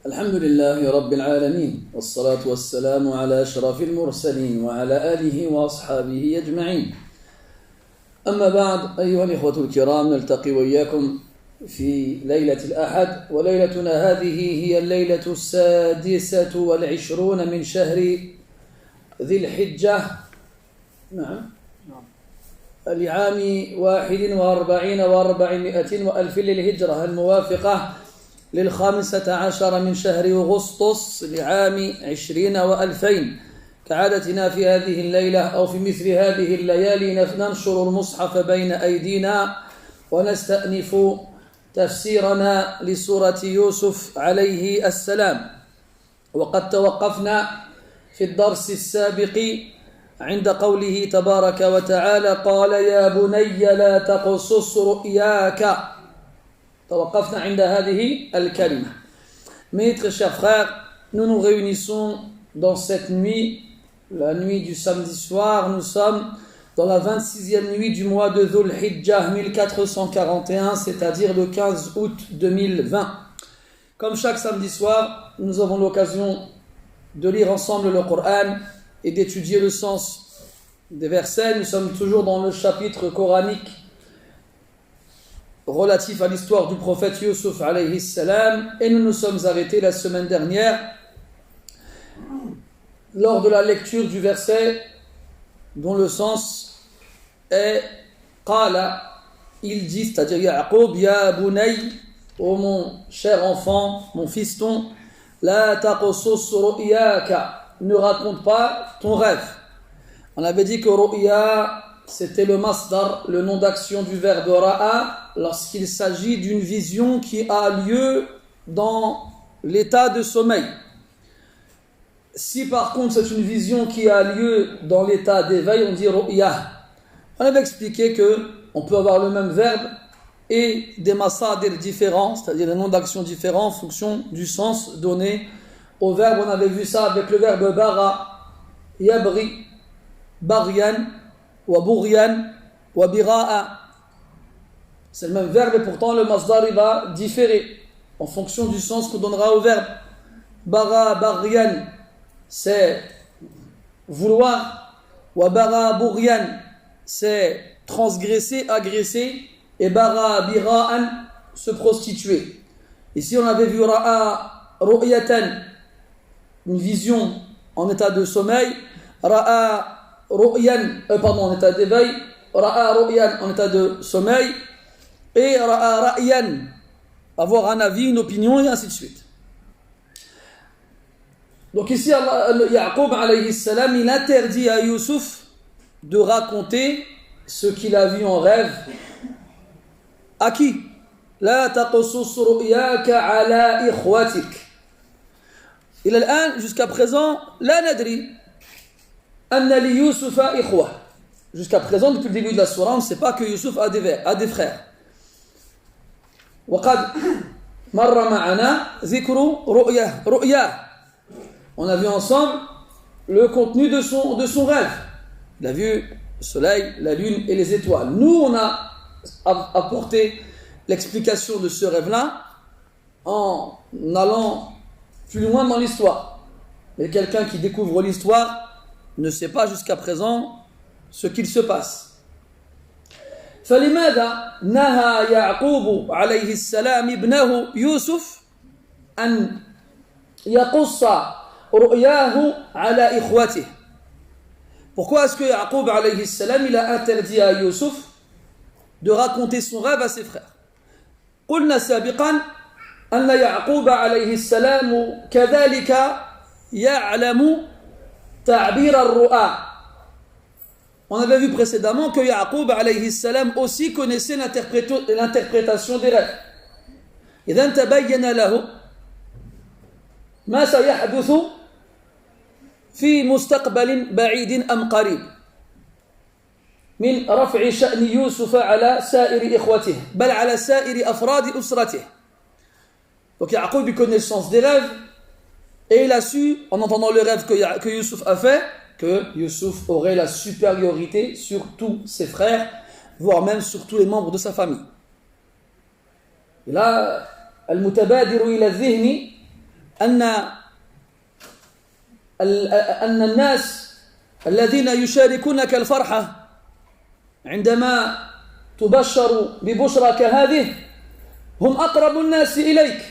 الحمد لله رب العالمين والصلاة والسلام على أشرف المرسلين وعلى آله وأصحابه أجمعين. أما بعد أيها الإخوة الكرام، نلتقي وإياكم في ليلة الأحد، وليلتنا هذه هي الليلة 26 من شهر ذي الحجة، لعام 41 و400 وألف للهجرة، الموافقة لل15 من شهر أغسطس لعام 20 و2000. كعادتنا في هذه الليلة أو في مثل هذه الليالي ننشر المصحف بين أيدينا ونستأنف تفسيرنا لسورة يوسف عليه السلام. وقد توقفنا في الدرس السابق عند قوله تبارك وتعالى: قال يا بني لا تقصص رؤياك. توقفنا عند هذه الكلمة. Mes très chers frères, nous nous réunissons dans cette nuit, la nuit du samedi soir. Nous sommes dans la 26e nuit du mois de Dhul Hijjah 1441, c'est-à-dire le 15 août 2020. Comme chaque samedi soir, nous avons l'occasion de lire ensemble le Coran et d'étudier le sens des versets. Nous sommes toujours dans le chapitre coranique relatif à l'histoire du prophète Yusuf alayhi salam, et nous nous sommes arrêtés la semaine dernière lors de la lecture du verset dont le sens est qala, il dit, c'est-à-dire Ya'qub, ya bunay, ô mon cher enfant, mon fiston, la taqussus ru'yaka, ne raconte pas ton rêve. On avait dit que ru'ya, c'était le masdar, le nom d'action du verbe ra'a, lorsqu'il s'agit d'une vision qui a lieu dans l'état de sommeil. Si par contre c'est une vision qui a lieu dans l'état d'éveil, on dit ru'ya. On avait expliqué que on peut avoir le même verbe et des masadir différents, c'est-à-dire des noms d'action différents en fonction du sens donné au verbe. On avait vu ça avec le verbe bara, yabri, barian, wa burian, wa bira'a. C'est le même verbe et pourtant le masdar il va différer en fonction du sens qu'on donnera au verbe. Bara, barian, c'est vouloir. Wa bara, burian, c'est transgresser, agresser. Et bara, bira'an, se prostituer. Ici on avait vu ra'a, ru'yatan, une vision en état de sommeil. Ra'a, ru'yan, en état d'éveil. Ra'a, ru'yan, en état de sommeil. Et ra'a, ra'yan, avoir un avis, une opinion, et ainsi de suite. Donc ici, Ya'qub alayhi salam, il interdit à Yusuf de raconter ce qu'il a vu en rêve. À qui? La taqussus ru'yaka ala ikhwatik. Il الآن, jusqu'à présent, la nadri anna li Yusufa ikhwa. Jusqu'à présent, depuis le début de la sourate, on ne sait pas que Yusuf a des frères. وقد مر معنا ذكر رؤيا. On a vu ensemble le contenu de son rêve. Il a vu le soleil, la lune et les étoiles. Nous, on a apporté l'explication de ce rêve-là en allant plus loin dans l'histoire. Mais quelqu'un qui découvre l'histoire ne sait pas jusqu'à présent ce qu'il se passe. فلماذا نهى يعقوب عليه السلام ابنه يوسف أن يقص رؤياه على إخوته? Pourquoi est-ce que Ya'qub alayhi salam il a interdit à Yusuf de raconter son rêve à ses frères? قلنا سابقا أن يعقوب عليه السلام كذلك يعلم تعبير الرؤى. On avait vu précédemment que Ya'qub alayhi salam aussi connaissait l'interprétation des rêves. إذا تبين له ما سيحدث في مستقبل بعيد أم قريب من رفع شأن يوسف على سائر إخوته بل على سائر أفراد أسرته. Donc Ya'qub a connaissance des rêves et il a su, en entendant le rêve que Yusuf a fait, que Yusuf aurait la supériorité sur tous ses frères, voire même sur tous les membres de sa famille. Et là, al-mutabadiru ila dhihni أن الناس الذين يشاركونك الفرحة عندما تبشر ببشرى كهذه هم أقرب الناس إليك.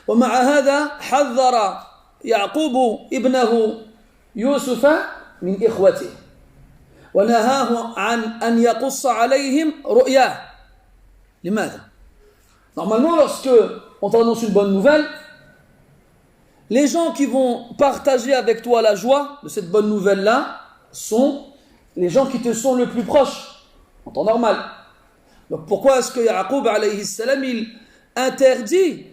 ومع هذا حذر يعقوب ابنه يوسف من إخوته ونهاه عن أن يقص عليهم رؤياه. لماذا؟ Normalement, lorsque on t'annonce une bonne nouvelle, les gens qui vont partager avec toi la joie de cette bonne nouvelle-là sont les gens qui te sont le plus proches, en temps normal. Donc pourquoi est-ce que Yaqub alayhi salam, il interdit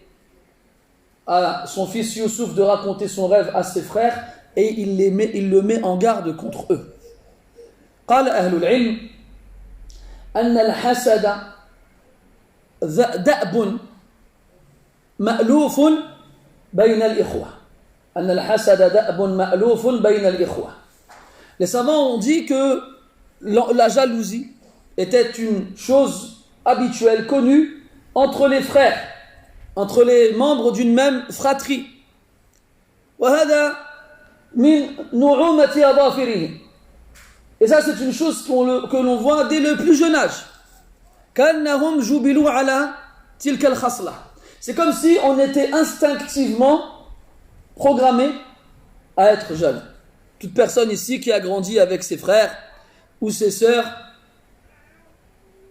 à son fils Youssouf de raconter son rêve à ses frères et il le met en garde contre eux. قال أهل العلم أن الحسد دأب مألوف بين الإخوة. أن الحسد دأب مألوف بين الإخوة. Les savants ont dit que la jalousie était une chose habituelle, connue entre les frères, entre les membres d'une même fratrie. وهذا من نعومة أظافرهم. Et ça, c'est une chose que l'on voit dès le plus jeune âge. كأنهم جبلوا على تلك الخصلة. C'est comme si on était instinctivement programmé à être jaloux. Toute personne ici qui a grandi avec ses frères ou ses sœurs,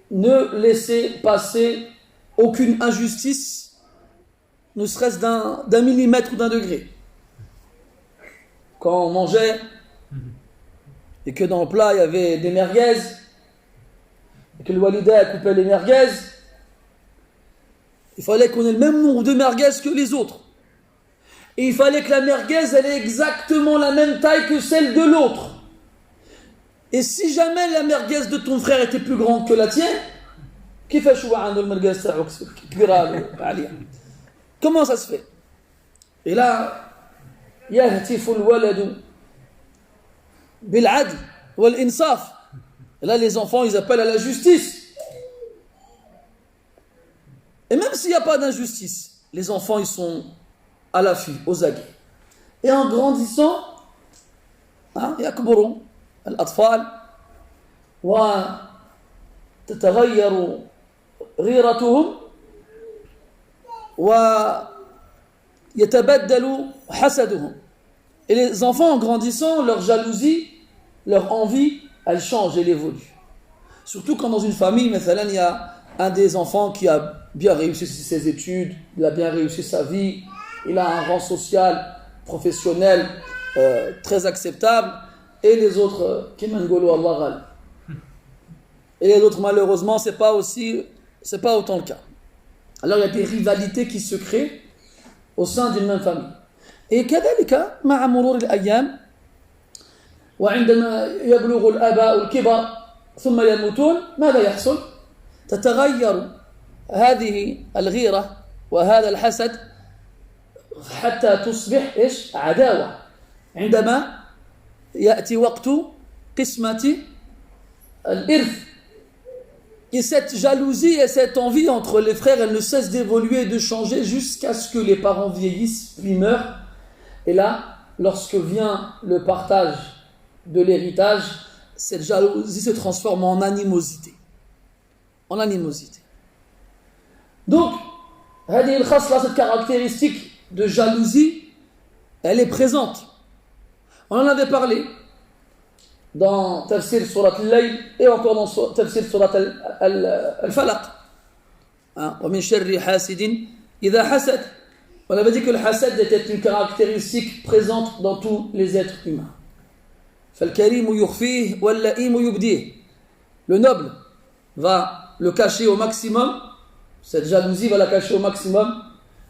ne laissez passer aucune injustice, ne serait-ce d'un millimètre ou d'un degré. Quand on mangeait et que dans le plat il y avait des merguez et que le walida coupait les merguez, il fallait qu'on ait le même nombre de merguez que les autres. Et il fallait que la merguez elle ait exactement la même taille que celle de l'autre. Et si jamais la merguez de ton frère était plus grande que la tienne, comment ça se fait? Et là, يهتف الولد بالعدل والإنصاف. Et là, les enfants, ils appellent à la justice. Et même s'il n'y a pas d'injustice, les enfants, ils sont à l'affût, aux aguets. Et en grandissant, يكبروا الأطفال وتتغير غيرتهم ويتبدل حسدهم. Et les enfants, en grandissant, leur jalousie, leur envie, elle change, elle évolue. Surtout quand dans une famille, il y a un des enfants qui a bien réussi ses études, il a bien réussi sa vie, il a un rang social, professionnel très acceptable, et les autres, et les autres malheureusement, c'est pas autant le cas. Alors il y a des rivalités qui se créent au sein d'une même famille. Et كذلك مع مرور الأيام وعندما يبلغ الآباء الكبر ثم يموتون ماذا يحصل؟ تتغير هذه الغيرة وهذا الحسد حتى تصبح عداوة عندما يأتي وقت قسمة الإرث. Et cette jalousie et cette envie entre les frères, elle ne cesse d'évoluer et de changer jusqu'à ce que les parents vieillissent puis meurent. Et là, lorsque vient le partage de l'héritage, cette jalousie se transforme en animosité. En animosité. Donc, cette caractéristique de jalousie, elle est présente. On en avait parlé dans Tafsir Surat al-Layl et encore dans Tafsir Surat al-Falaq. وَمِنْ شَرِّ حَاسِدٍ إِذَا حَسَدَ. On avait dit que le hasad était une caractéristique présente dans tous les êtres humains. فَالْكَرِيمُ يُخْفِيهِ وَاللَّئِيمُ يُبْدِيهِ. Le noble va le cacher au maximum, cette jalousie va la cacher au maximum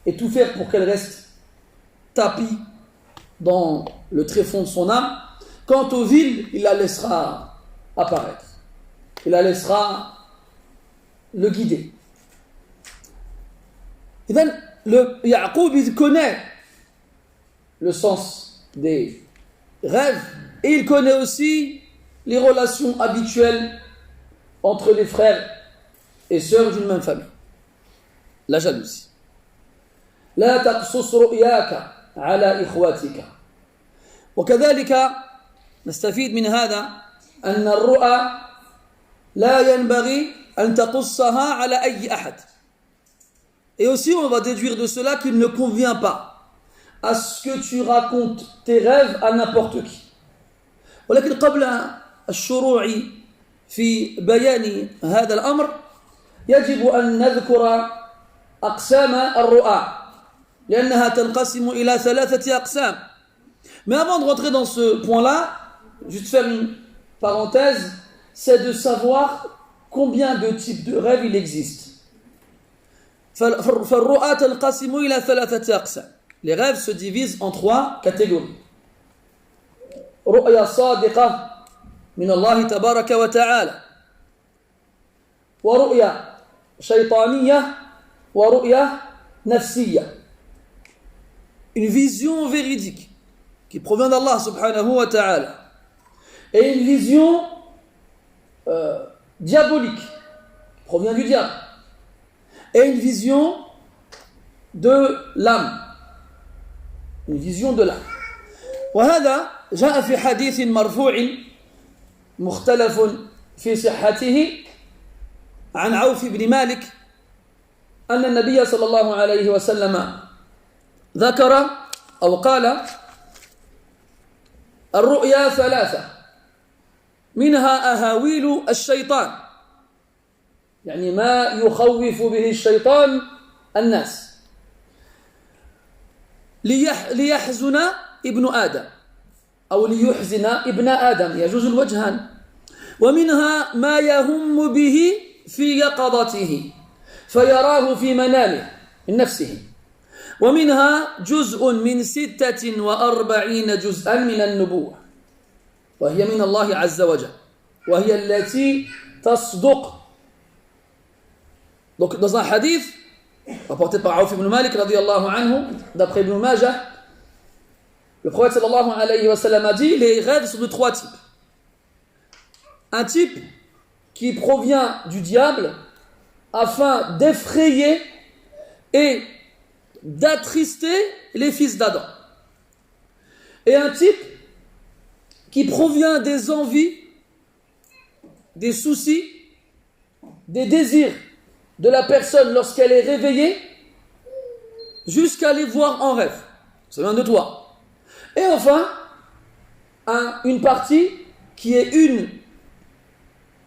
et tout faire pour qu'elle reste tapie dans le tréfonds de son âme. Quant au vil, il la laissera apparaître. Il la laissera le guider. Et bien, le Yaqub, il connaît le sens des rêves et il connaît aussi les relations habituelles entre les frères et sœurs d'une même famille. La jalousie. لا تقصص رؤياك على إخواتك. وكذلك نستفيد من هذا أن الرؤى لا ينبغي أن تقصها على أي أحد. Et aussi on va déduire de cela qu'il ne convient pas à ce que tu racontes tes rêves à n'importe qui. ولكن قبل الشروع في بيان هذا الأمر يجب أن نذكر أقسام الرؤى لأنها تنقسم إلى 3 أقسام. Mais avant de rentrer dans ce point-là, juste faire une parenthèse, c'est de savoir combien de types de rêves il existe. فالرؤى تنقسم إلى 3 أقسام. Les rêves se divisent en 3 catégories. رؤيا صادقة من الله تبارك وتعالى, ورؤيا شيطانية, ورؤيا نفسية. Une vision véridique qui provient d'Allah subhanahu wa ta'ala, et une vision diabolique qui provient du diable, et une vision de l'âme, une vision de l'âme. وهذا جاء في حديث مرفوع مختلف في صحته عن عوف بن مالك أن النبي صلى الله عليه وسلم ذكر أو قال: الرؤيا 3 منها أهاويل الشيطان, يعني ما يخوف به الشيطان الناس, ليحزن ابن آدم أو ليحزن ابن آدم, يجوز الوجهان. ومنها ما يهم به في يقظته فيراه في منامه من نفسه. ومنها جزء من 46 جزءا من النبوة, وهي من الله عز وجل, وهي التي تصدق. Donc dans un hadith rapporté par Auf ibn Malik radiyallahu anhu, d'après Ibn Majah, le prophète sallallahu alayhi wa sallam a dit: les rêves sont de 3 types. Un type qui provient du diable afin d'effrayer et d'attrister les fils d'Adam. Et un type qui provient des envies, des soucis, des désirs de la personne lorsqu'elle est réveillée, jusqu'à les voir en rêve. Ça vient de toi. Et enfin, une partie qui est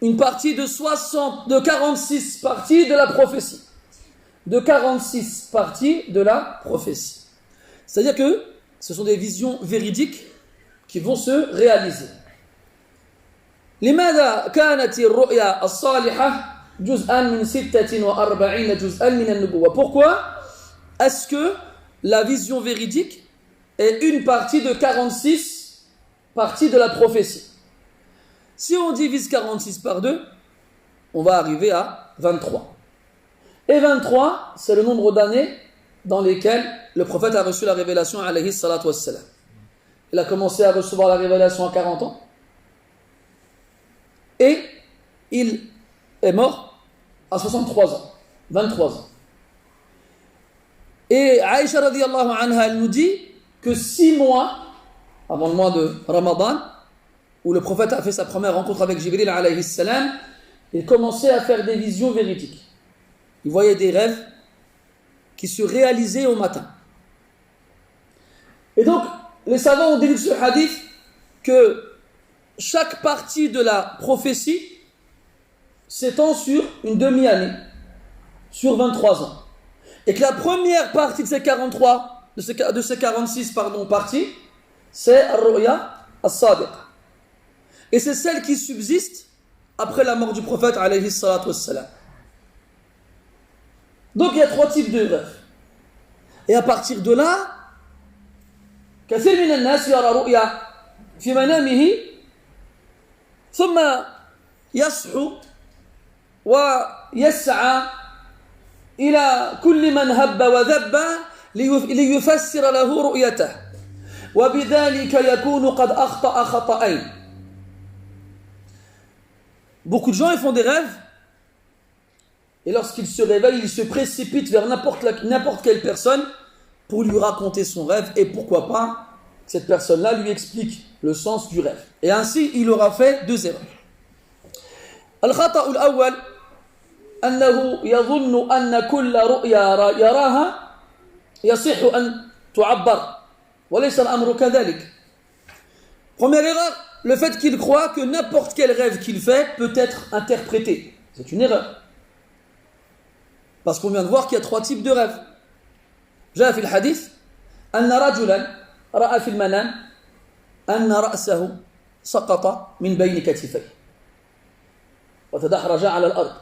une partie de 46 parties de la prophétie. De 46 parties de la prophétie. C'est-à-dire que ce sont des visions véridiques qui vont se réaliser. لماذا كانت الرؤيا الصالحة جزءا من 46 جزءا من النبوة? Pourquoi est-ce que la vision véridique est une partie de 46 parties de la prophétie? Si on divise 46 par 2, on va arriver à 23. Et 23, c'est le nombre d'années dans lesquelles le prophète a reçu la révélation alayhi salatu wassalam. Il a commencé à recevoir la révélation à 40 ans. Et il est mort à 63 ans, 23 ans. Et Aïcha radiyallahu anha, elle nous dit que 6 mois avant le mois de Ramadan, où le prophète a fait sa première rencontre avec Jibril alayhi salam, il commençait à faire des visions véridiques. Il voyait des rêves qui se réalisaient au matin. Et donc, les savants ont dit de ce hadith que chaque partie de la prophétie s'étend sur une demi-année, sur 23 ans. Et que la première partie de ces 46 parties, c'est Ar-Ru'ya As-Sadiqa. Et c'est celle qui subsiste après la mort du prophète alayhi salatu wassalam. Donc il y a 3 types de rêves. Et à partir de là, كثير من الناس يرى رؤيا في منامه ثم يصحو ويسعى إلى كل من هب وذب ليفسر له رؤيته وبذلك يكون قد أخطأ خطأين. Beaucoup de gens ils font des rêves et lorsqu'ils se réveillent, ils se précipitent vers n'importe quelle personne pour lui raconter son rêve et pourquoi pas cette personne-là lui explique le sens du rêve. Et ainsi, il aura fait 2 erreurs. الخطأ الأول أنه يظن أن كل رؤيا يراها يصح أن تعبر وليس الأمر كذلك. Première erreur, le fait qu'il croit que n'importe quel rêve qu'il fait peut être interprété. C'est une erreur. Parce qu'on vient de voir qu'il y a 3 types de rêves. جاء في الحديث أن رجلا رأى في المنام أن رأسه سقط من بين كتفيه وتدحرج على الأرض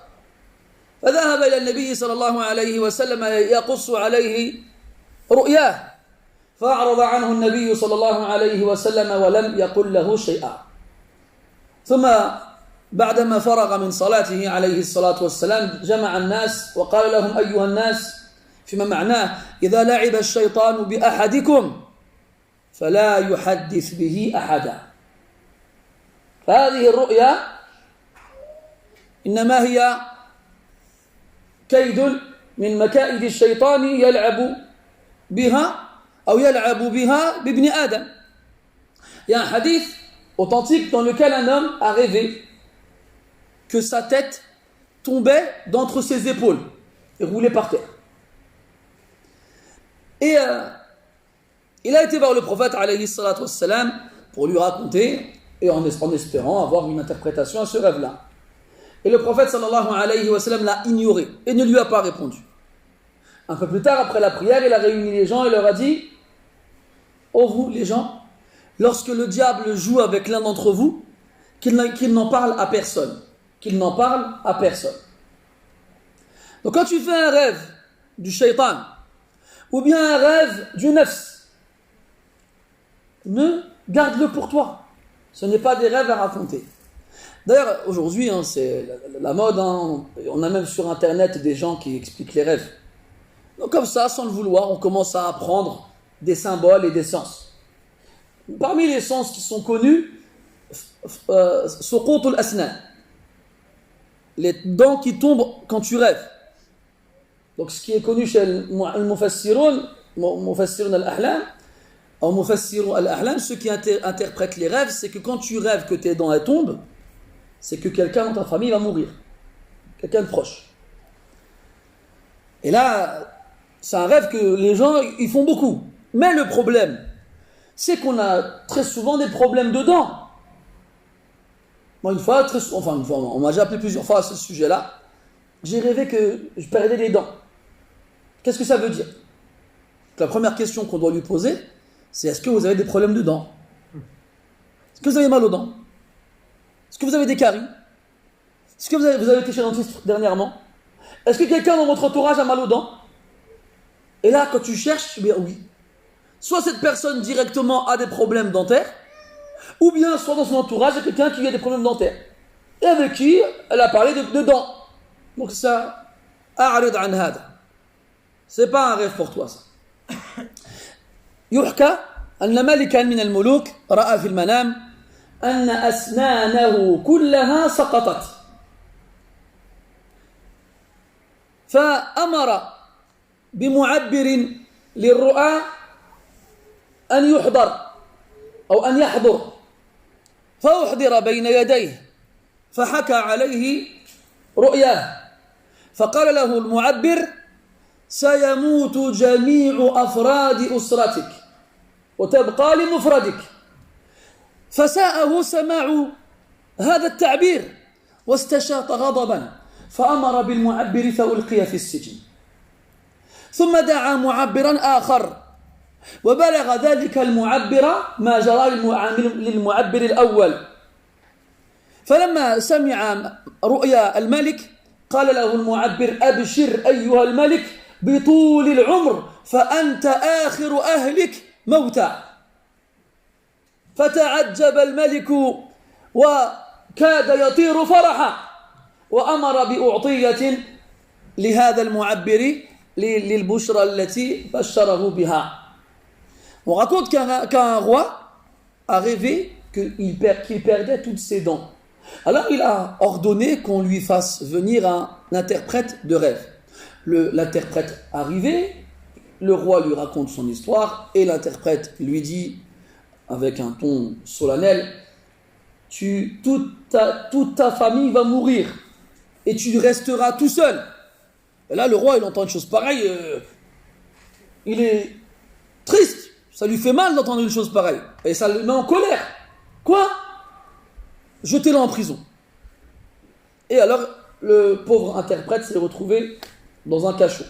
فذهب إلى النبي صلى الله عليه وسلم يقص عليه رؤياه فأعرض عنه النبي صلى الله عليه وسلم ولم يقل له شيئا ثم بعدما فرغ من صلاته عليه الصلاة والسلام جمع الناس وقال لهم أيها الناس فيما معناه إذا لعب الشيطان بأحدكم فلا يحدث به أحدا فهذه الرؤيا إنما هي كيد من مكائد الشيطان يلعب بها أو يلعب بها بابن آدم. Il y a un hadith authentique dans lequel un homme a rêvé que sa tête tombait d'entre ses épaules et roulait par terre. Et il a été voir le prophète alayhi salatu wassalam pour lui raconter et en espérant avoir une interprétation à ce rêve-là. Et le prophète sallallahu alayhi wa sallam l'a ignoré et ne lui a pas répondu. Un peu plus tard, après la prière, il a réuni les gens et leur a dit « Ô vous, les gens, lorsque le diable joue avec l'un d'entre vous, qu'il n'en parle à personne. Qu'il n'en parle à personne. » Donc quand tu fais un rêve du shaitan ou bien un rêve du nafs, garde-le pour toi. Ce n'est pas des rêves à raconter. D'ailleurs, aujourd'hui, c'est la mode. On a même sur Internet des gens qui expliquent les rêves. Donc comme ça, sans le vouloir, on commence à apprendre des symboles et des sens. Parmi les sens qui sont connus, suqut al-asnan, les dents qui tombent quand tu rêves. Donc ce qui est connu chez al-mufassirun al-ahlam, ou mufassirun al-ahlam, ceux qui interprètent les rêves, c'est que quand tu rêves que tes dents elles tombent, c'est que quelqu'un dans ta famille va mourir, quelqu'un de proche. Et là, c'est un rêve que les gens ils font beaucoup. Mais le problème, c'est qu'on a très souvent des problèmes de dents. Moi, on m'a déjà appelé plusieurs fois à ce sujet-là. J'ai rêvé que je perdais des dents. Qu'est-ce que ça veut dire? La première question qu'on doit lui poser, c'est est-ce que vous avez des problèmes de dents? Est-ce que vous avez mal aux dents? Est-ce que vous avez des caries? Est-ce que vous avez été chez le dentiste dernièrement? Est-ce que quelqu'un dans votre entourage a mal aux dents? Et là, quand tu cherches, bien oui. Soit cette personne directement a des problèmes dentaires, ou bien soit dans son entourage, il y a quelqu'un qui a des problèmes dentaires. Et avec qui elle a parlé de dents. Donc ça, a'rid an hada. C'est pas un rêve pour toi, ça. يحكى أن ملكا من الملوك رأى في المنام أن أسنانه كلها سقطت فأمر بمعبر للرؤى أن يحضر أو أن يحضر فأحضر بين يديه فحكى عليه رؤياه فقال له المعبر سيموت جميع أفراد أسرتك وتبقى لمفردك فساءه سماع هذا التعبير واستشاط غضبا فأمر بالمعبر فألقي في السجن ثم دعا معبرا آخر وبلغ ذلك المعبر ما جرى للمعبر الأول فلما سمع رؤيا الملك قال له المعبر أبشر أيها الملك بطول العمر فأنت آخر أهلك موتا فتعجب الملك وكاد يطير فرحا وأمر بأعطية لهذا المعبر للبشرى التي بشره بها. On raconte qu'un roi a rêvé qu'il perdait toutes ses dents. Alors il a ordonné qu'on lui fasse venir un interprète de rêve. L'interprète arrivé, le roi lui raconte son histoire et l'interprète lui dit, avec un ton solennel, toute ta famille va mourir et tu resteras tout seul. Et là, le roi, il entend une chose pareille, il est triste, ça lui fait mal d'entendre une chose pareille, et ça le met en colère. Quoi? Jetez-le en prison. Et alors, le pauvre interprète s'est retrouvé dans un cachot.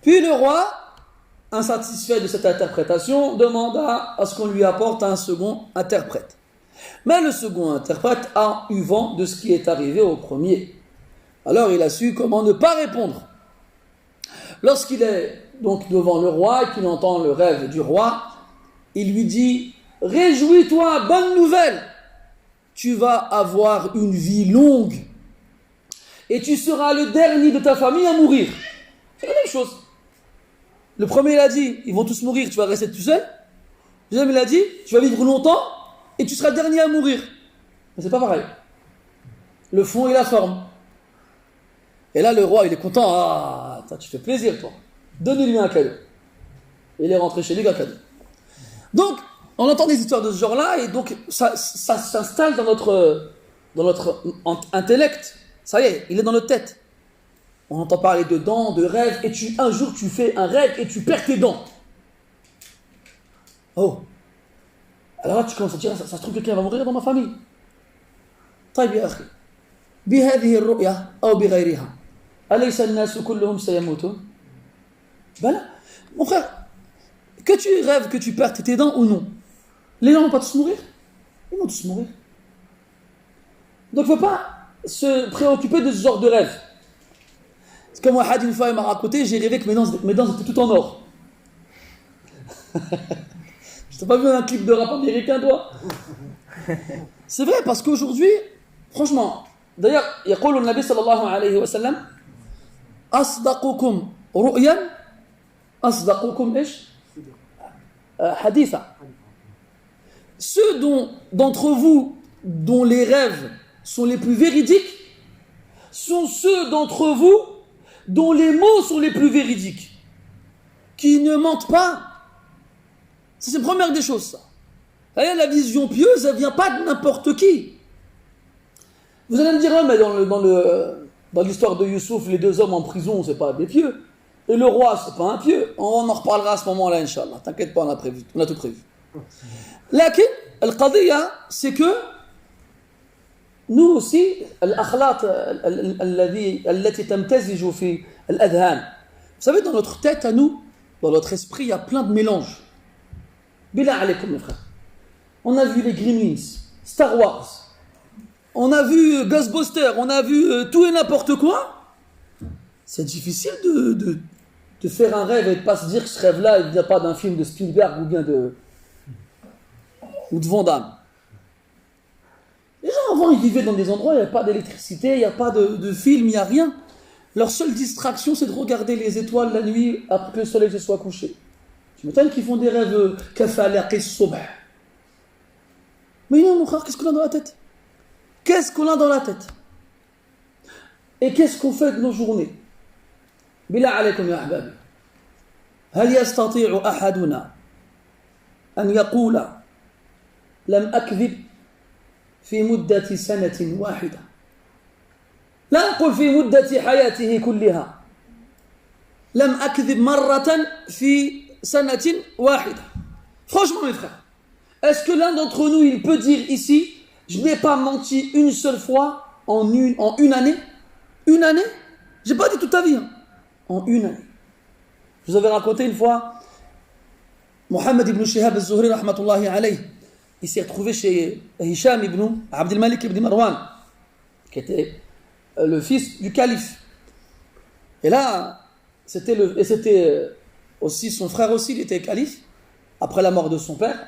Puis le roi, insatisfait de cette interprétation, demanda à ce qu'on lui apporte un second interprète. Mais le second interprète a eu vent de ce qui est arrivé au premier. Alors il a su comment ne pas répondre. Lorsqu'il est donc devant le roi et qu'il entend le rêve du roi, il lui dit « Réjouis-toi, bonne nouvelle, tu vas avoir une vie longue et tu seras le dernier de ta famille à mourir. » C'est la même chose. Le premier, il a dit, ils vont tous mourir, tu vas rester tout seul. Le deuxième, il a dit, tu vas vivre longtemps et tu seras le dernier à mourir. Mais c'est pas pareil. Le fond et la forme. Et là, le roi, il est content. Ah, tu fais plaisir, toi. Donnez-lui un cadeau. Et il est rentré chez lui avec un cadeau. Donc, on entend des histoires de ce genre-là et donc ça s'installe dans notre intellect. Ça y est, il est dans notre tête. On entend parler de dents, de rêves, et un jour tu fais un rêve et tu perds tes dents. Oh. Alors là tu commences à dire, ça se trouve quelqu'un va mourir dans ma famille. طيب يا أخي بهذه الرؤيا أو بغيرها أليس الناس كلهم سيموتون؟ Voilà. Mon frère, que tu rêves que tu perds tes dents ou non, les gens vont pas tous mourir. Ils vont tous mourir. Donc il ne faut pas se préoccuper de ce genre de rêve. C'est comme Wahad une fois il m'a raconté, j'ai rêvé que mes dents étaient toutes en or. Je t'ai pas vu un clip de rap américain, toi? C'est vrai, parce qu'aujourd'hui, franchement, d'ailleurs, يقول النبي صلى الله عليه وسلم أصدقكم رؤيا أصدقكم إيش؟ حديثا. Ceux d'entre vous dont les rêves sont les plus véridiques sont ceux d'entre vous dont les mots sont les plus véridiques, qui ne mentent pas. Ça, c'est la première des choses, ça. La vision pieuse, elle ne vient pas de n'importe qui. Vous allez me dire, mais dans l'histoire de Youssouf, les deux hommes en prison, c'est pas des pieux. Et le roi, c'est pas un pieux. On en reparlera à ce moment-là, Inch'Allah. T'inquiète pas, on a tout prévu. Lakin, al-qadiyya, c'est que nous aussi, al-akhlaq allati tamtaziju fi al-adhan. Vous savez, dans notre tête à nous, dans notre esprit, il y a plein de mélanges. Billah alaykoum, mes frères. On a vu les Gremlins, Star Wars, on a vu Ghostbusters, on a vu tout et n'importe quoi. C'est difficile de faire un rêve et de ne pas se dire que ce rêve-là, il ne vient pas d'un film de Spielberg ou bien de Van Damme. Les gens avant, ils vivaient dans des endroits où il n'y a pas d'électricité, il n'y a pas de film, il n'y a rien. Leur seule distraction, c'est de regarder les étoiles la nuit après que le soleil se soit couché. Tu m'étonnes qu'ils font des rêves kafalaqis subh. Mais non, mon frère, qu'est-ce qu'on a dans la tête? Qu'est-ce qu'on a dans la tête? Et qu'est-ce qu'on fait de nos journées? Billah alaykum ya ahbabi. هل يستطيع أحدنا أن يقول لم أكذب في مدة سنة واحدة؟ لا نقول في مدة حياته كلها. لم أكذب مرة في سنة واحدة. Franchement, mes frères, est-ce que l'un d'entre nous, il peut dire ici, je n'ai pas menti une seule fois en une année? Une année? J'ai pas dit toute ta vie. Hein. En une année. Je vous avais raconté une fois, Mohammed ibn Shihab al-Zuhri, rahmatullahi alayhi, il s'est retrouvé chez Hisham ibn Abdel Malik ibn Marwan, qui était le fils du calife. Et là, c'était aussi son frère aussi, il était calife, après la mort de son père.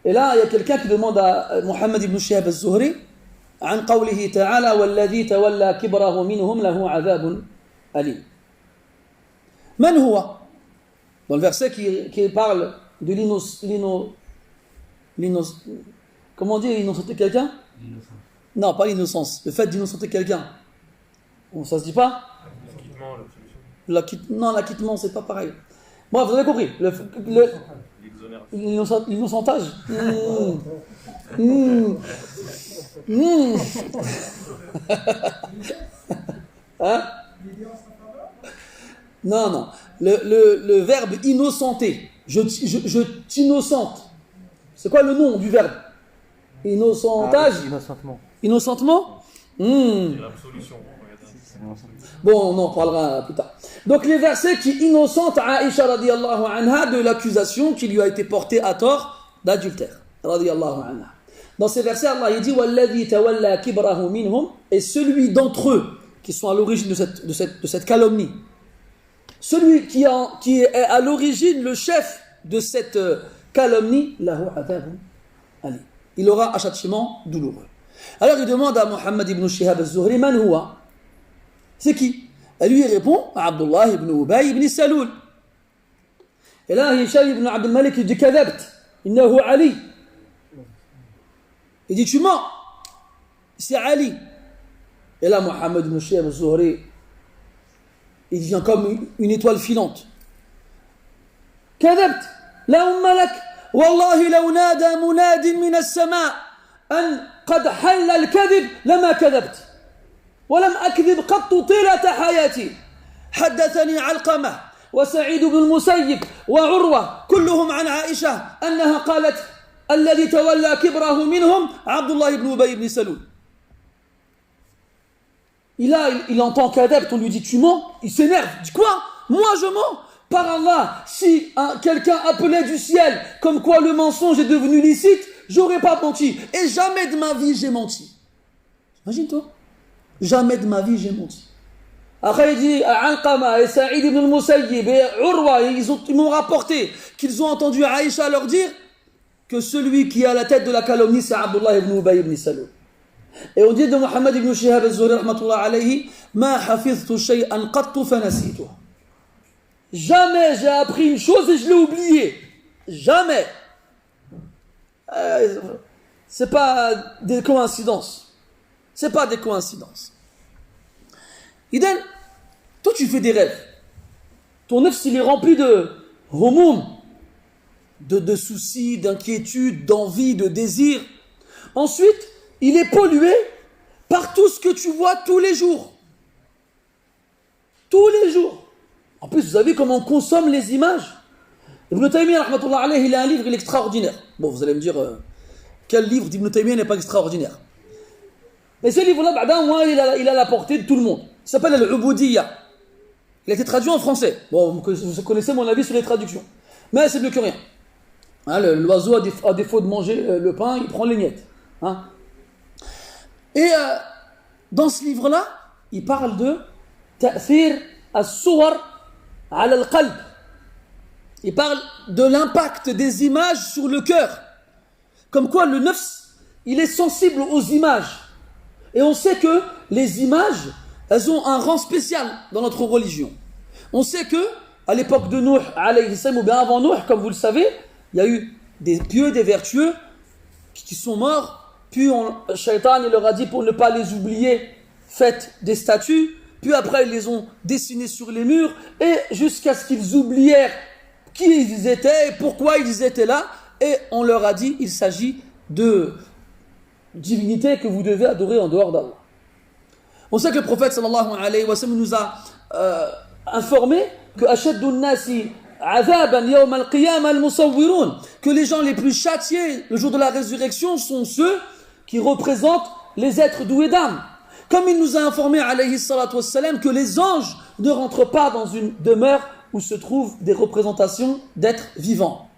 Et là, il y a quelqu'un qui demande à Mohammed ibn Shihab al-Zuhri, عن قوله تعالى والذي تولى كبره منهم له عذاب أليم. من هو? Dans le verset qui parle de comment dire, innocenter quelqu'un? Non, pas l'innocence, le fait d'innocenter quelqu'un. Bon, ça se dit pas? L'acquittement, non, l'acquittement, c'est pas pareil. Bon, vous avez compris. L'innocentage. Hein? Non. Le verbe innocenter. Je t'innocente. C'est quoi le nom du verbe? Innocentage. Innocentement. C'est l'absolution. Bon, on en parlera plus tard. Donc les versets qui innocentent Aïcha radiyallahu anha de l'accusation qui lui a été portée à tort d'adultère. Radiyallahu anha. Dans ces versets, Allah il dit Walladhi tawalla kibrahu minhum, et celui d'entre eux qui sont à l'origine de cette calomnie, celui qui est à l'origine, le chef de cette calomnie, lahu adhabun ali. Il aura un châtiment douloureux. Alors il demande à Muhammad ibn Shihab al-Zuhri, man huwa? C'est qui? Et lui il répond, Abdullah ibn Ubay ibn Saloul. Et là, Hisham ibn Abd al-Malik il dit kadhabt, innahu Ali. Il dit tu mens, c'est Ali. Et là, Muhammad ibn Shihab al-Zuhri, il devient comme une étoile filante. كذبت لا أم لك والله لو نادى مناد من السماء أن قد حل الكذب لما كذبت ولم أكذب قط طيلة حياتي حدثني علقمة وسعيد بن المسيب وعروة كلهم عن عائشة أنها قالت الذي تولى كبره منهم عبد الله بن أبي بن سلول. Il entend Kadhabt, on lui dit tu mens, il s'énerve, il dit quoi? Moi je mens? Par Allah, si quelqu'un appelait du ciel comme quoi le mensonge est devenu licite, j'aurais pas menti. Et jamais de ma vie j'ai menti. Imagine-toi, jamais de ma vie j'ai menti. Après il dit Alqama et Saïd ibn al-Musayyib et Urwa, ils m'ont rapporté qu'ils ont entendu Aïcha leur dire que celui qui est à la tête de la calomnie c'est Abdullah ibn Ubay ibn Saloul. Et on dit de Muhammad ibn Shihab al-Zuhri rahmatullah alayhi ma hafiztu shay'an qattu fanasituh. Jamais j'ai appris une chose et je l'ai oubliée. Jamais. C'est pas des coïncidences. C'est pas des coïncidences. Iden, toi tu fais des rêves. Ton nefs il est rempli de humum, de soucis, d'inquiétudes, d'envie, de désirs. Ensuite, il est pollué par tout ce que tu vois tous les jours. Tous les jours. En plus, vous savez comment on consomme les images. Ibn Taymiyyah, rahmatullah alayhi, il a un livre, il est extraordinaire. Bon, vous allez me dire, quel livre d'Ibn Taymiyyah n'est pas extraordinaire? Mais ce livre-là, moi, il a la portée de tout le monde. Il s'appelle Al-Ubudiyya. Il a été traduit en français. Bon, vous connaissez mon avis sur les traductions. Mais c'est mieux que rien. Hein, l'oiseau, à défaut de manger le pain, il prend les miettes. Hein. Et dans ce livre-là, il parle de ta'thir as-suwar ala al-qalb. Il parle de l'impact des images sur le cœur. Comme quoi le nefs, il est sensible aux images. Et on sait que les images, elles ont un rang spécial dans notre religion. On sait que à l'époque de Nuh, alayhi salam, ou bien avant Nuh, comme vous le savez, il y a eu des pieux, des vertueux qui sont morts. Puis Shaitan il leur a dit pour ne pas les oublier, faites des statues. Puis après ils les ont dessinés sur les murs. Et jusqu'à ce qu'ils oublièrent qui ils étaient et pourquoi ils étaient là. Et on leur a dit, il s'agit de divinités que vous devez adorer en dehors d'Allah. On sait que le prophète sallallahu alayhi wa sallam nous a informé que ashaddu nasi azaban yawm al-qiyamah al-musawwirun, que les gens les plus châtiés le jour de la résurrection sont ceux qui représentent les êtres doués d'âme. Comme il nous a informé alayhi salatu wassalam que les anges ne rentrent pas dans une demeure où se trouvent des représentations d'êtres vivants.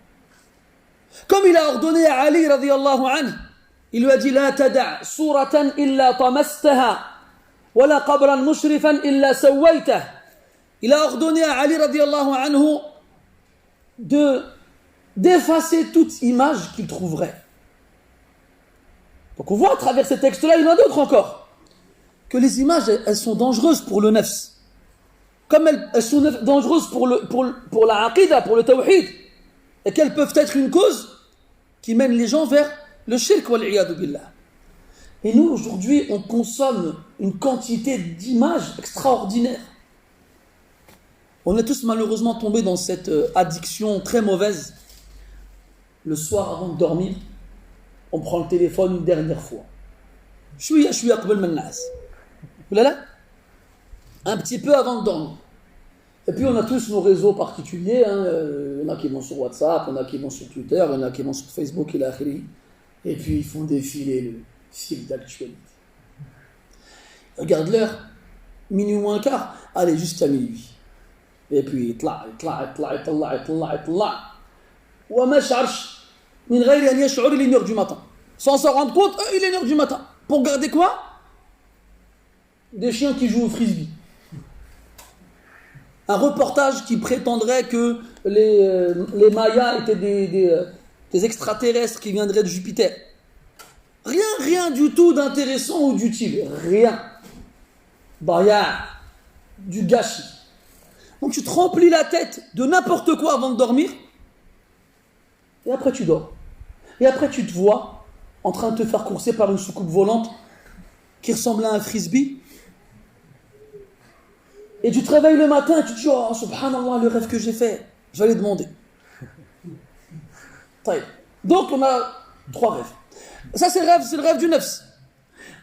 Comme il a ordonné à Ali radiyallahu anhu, il lui a dit la tada' suratan illa tamastaha wa la qabran mushrifan illa sawaytah. Il a ordonné à Ali radiyallahu anhu d'effacer toute image qu'il trouverait. Donc on voit à travers ces textes-là, il y en a d'autres encore, que les images, elles sont dangereuses pour le nefs. Comme elles sont dangereuses pour la aqida, pour le tawhid, et qu'elles peuvent être une cause qui mène les gens vers le shirk wal iyadu billah. Et nous, aujourd'hui, on consomme une quantité d'images extraordinaires. On est tous malheureusement tombés dans cette addiction très mauvaise. Le soir avant de dormir, on prend le téléphone une dernière fois. Je suis قبل ما الناس. Voilà. Un petit peu avant de dormir. Et puis on a tous nos réseaux particuliers. Il y en a qui vont sur WhatsApp, il y en a qui vont sur Twitter, il y en a qui vont sur Facebook et puis ils font défiler le fil d'actualité. Regarde l'heure, minuit moins quart, allez jusqu'à minuit. Et puis يطلع وما شعرش من غير أن يشعر il est 1h du matin. Sans s'en rendre compte, il est 1h du matin. Pour garder quoi? Des chiens qui jouent au frisbee. Un reportage qui prétendrait que les Mayas étaient des extraterrestres qui viendraient de Jupiter. Rien du tout d'intéressant ou d'utile. Rien. Du gâchis. Donc tu te remplis la tête de n'importe quoi avant de dormir. Et après tu dors. Et après tu te vois en train de te faire courser par une soucoupe volante qui ressemble à un frisbee. Et tu te réveilles le matin et tu te dis, oh subhanallah, le rêve que j'ai fait, je vais aller demander. Donc on a 3 rêves. Ça c'est le rêve du nafs.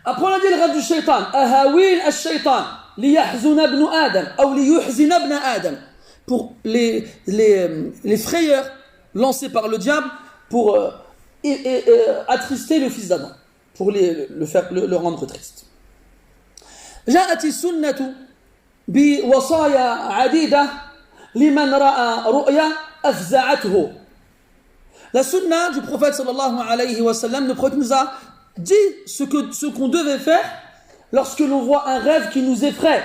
Après on a dit le rêve du shaitan. Ahawin al-shaitan liyahzun ibn Adam ou liyuhzin ibn Adam. Pour les frayeurs lancées par le diable pour attrister le fils d'Adam, pour le rendre triste. جاءت السنة بوصايا عديدة لمن رأى رؤيا أفزعته. La sunna du prophète sallallahu alayhi wa sallam, le prophète nous a dit ce qu'on devait faire lorsque l'on voit un rêve qui nous effraie.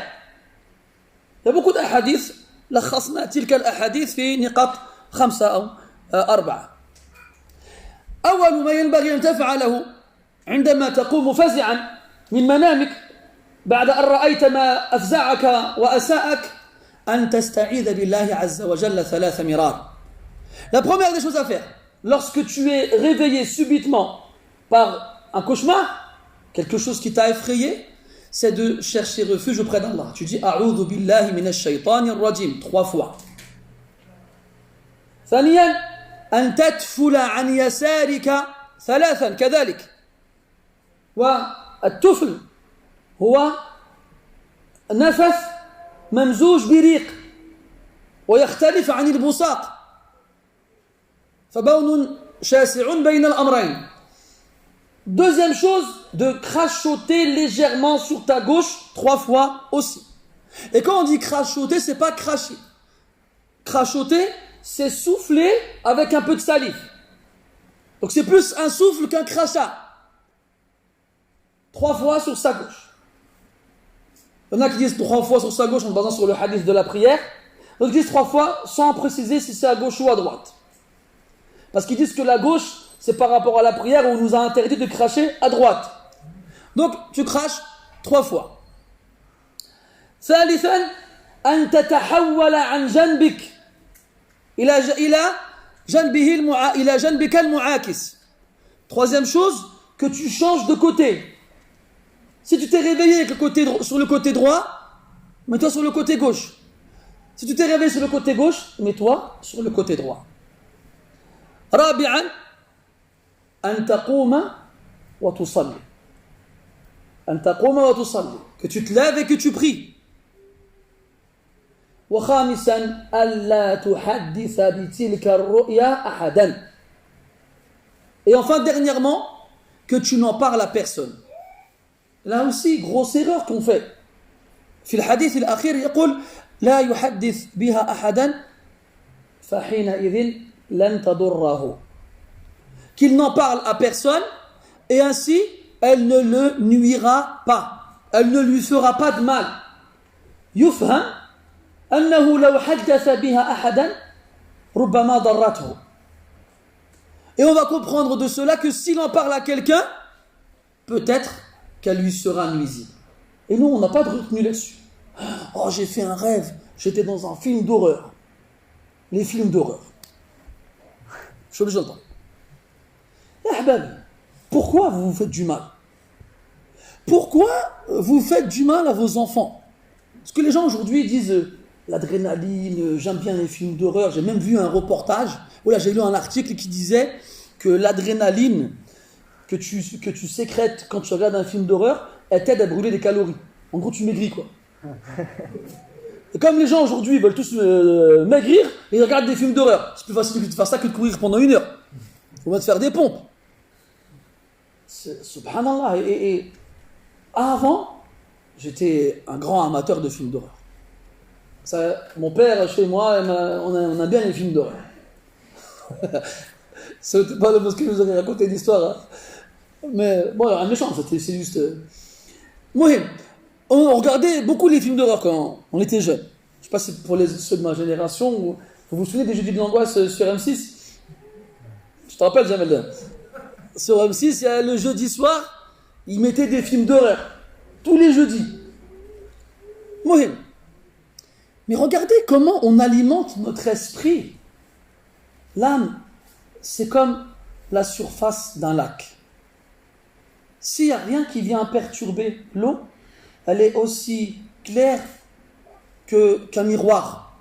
Il y a beaucoup d'ahadiths. لخصنا تلك الأحاديث في نقاط 5 أو 4. أول ما ينبغي أن تفعله عندما تقوم فزعا من منامك بعد أن رأيت ما أفزعك وأساءك أن تستعيذ بالله عز وجل 3 مرار. La première des choses à faire, lorsque tu es réveillé subitement par un cauchemar, quelque chose qui t'a effrayé, c'est de chercher refuge auprès d'Allah. Tu dis أعوذ بالله من الشيطان الرجيم 3 fois. ثانيا أن تتفل عن يسارك 3 كذلك. والتفل هو نفث ممزوج بريق ويختلف عن البصاق فبون شاسع بين الأمرين. Deuxième chose, de crachoter légèrement sur ta gauche 3 fois aussi. Et quand on dit crachoter, c'est pas cracher. Crachoter, c'est souffler avec un peu de salive. Donc c'est plus un souffle qu'un crachat. 3 fois sur sa gauche. Il y en a qui disent 3 fois sur sa gauche en basant sur le hadith de la prière. D'autres disent 3 fois sans préciser si c'est à gauche ou à droite. Parce qu'ils disent que la gauche, c'est par rapport à la prière où on nous a interdit de cracher à droite. Donc tu craches 3 fois. ثالثا أن تتحول عن جنبك إلى جنبك المعاكس. Troisième chose, que tu changes de côté. Si tu t'es réveillé avec sur le côté droit, mets-toi sur le côté gauche. Si tu t'es réveillé sur le côté gauche, mets-toi sur le côté droit. رابعا أن تقوم وتصلي. أن تقوم وتصلي. Que tu te lèves et que tu pries. وخامسا ألا تحدث بتلك الرؤيا أحدا. Et enfin dernièrement, que tu n'en parles à personne. Là aussi, grosse erreur qu'on fait. في الحديث الأخير يقول لا يحدث بها أحدا فحينئذ لن تضره. Qu'il n'en parle à personne et ainsi elle ne le nuira pas. Elle ne lui fera pas de mal. يفهم أنه لو حدث بها أحدا ربما ضرته. Et on va comprendre de cela que s'il en parle à quelqu'un, peut-être qu'elle lui sera nuisible. Et nous, on n'a pas de retenue là-dessus. Oh, j'ai fait un rêve, j'étais dans un film d'horreur. Les films d'horreur. Je suis obligé d'entendre. Pourquoi vous vous faites du mal? Pourquoi vous faites du mal à vos enfants? Parce que les gens aujourd'hui disent l'adrénaline, j'aime bien les films d'horreur. J'ai même vu un reportage, j'ai lu un article qui disait que l'adrénaline que tu sécrètes quand tu regardes un film d'horreur, elle t'aide à brûler des calories. En gros, tu maigris, quoi. Et comme les gens aujourd'hui veulent tous maigrir, ils regardent des films d'horreur. C'est plus facile de faire ça que de courir pendant 1 heure. Il faut te faire des pompes. Subhanallah. Et avant, j'étais un grand amateur de films d'horreur. Mon père, chez moi, on a bien les films d'horreur. C'est pas le parce que nous avez raconté l'histoire. Hein. Mais bon, un méchant, c'est juste. Mohim. On regardait beaucoup les films d'horreur quand on était jeunes. Je ne sais pas si pour ceux de ma génération, vous vous souvenez des Jeudis de l'angoisse sur M6 ? Je te rappelle, Jamel. Sur M6, il y a le jeudi soir, ils mettaient des films d'horreur. Tous les jeudis. Mohim. Mais regardez comment on alimente notre esprit. L'âme, c'est comme la surface d'un lac. S'il n'y a rien qui vient perturber l'eau, elle est aussi claire qu'un miroir.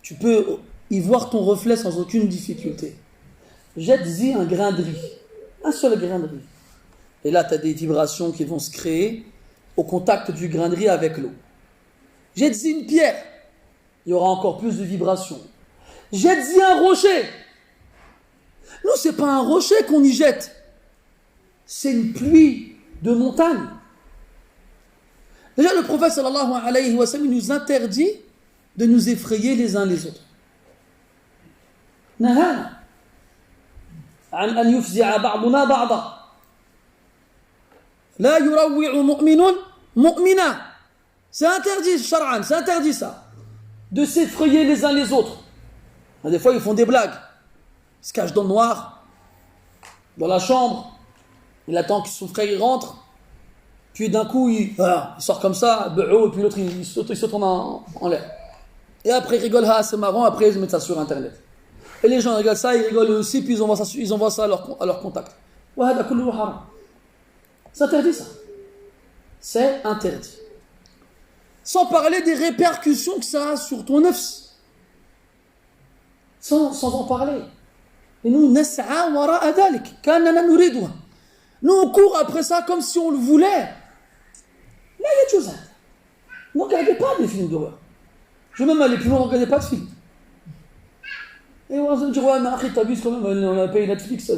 Tu peux y voir ton reflet sans aucune difficulté. Jette-y un grain de riz, un seul grain de riz. Et là, tu as des vibrations qui vont se créer au contact du grain de riz avec l'eau. Jette-y une pierre, il y aura encore plus de vibrations. Jette-y un rocher. Non, ce n'est pas un rocher qu'on y jette, c'est une pluie de montagne. Déjà, le prophète sallallahu alayhi wa sallam nous interdit de nous effrayer les uns les autres. Nahana an yufzi'a ba'duna ba'da. La yurawwi'u mu'minun mu'mina. C'est interdit, shar'an, c'est interdit ça. De s'effrayer les uns les autres. Des fois, ils font des blagues. Ils se cachent dans le noir, dans la chambre. Il attend que son frère rentre. Puis d'un coup, il sort comme ça, et puis l'autre, il saute en l'air. Et après, il rigole, c'est marrant, après, ils mettent ça sur Internet. Et les gens regardent ça, ils rigolent aussi, puis ils envoient ça à leur contact. C'est interdit, ça. C'est interdit. Sans parler des répercussions que ça a sur ton nafs. Sans en parler. Et nous, nas'a wara'a dhalik, ka'annana nuridwa. Nous, on court après ça comme si on le voulait. Là, il y a des choses. Ne regardez pas des films d'horreur. Je vais même aller plus loin, ne regardez pas de films. Et on va se dire, ouais, mais après, t'abuses quand même, on a payé Netflix.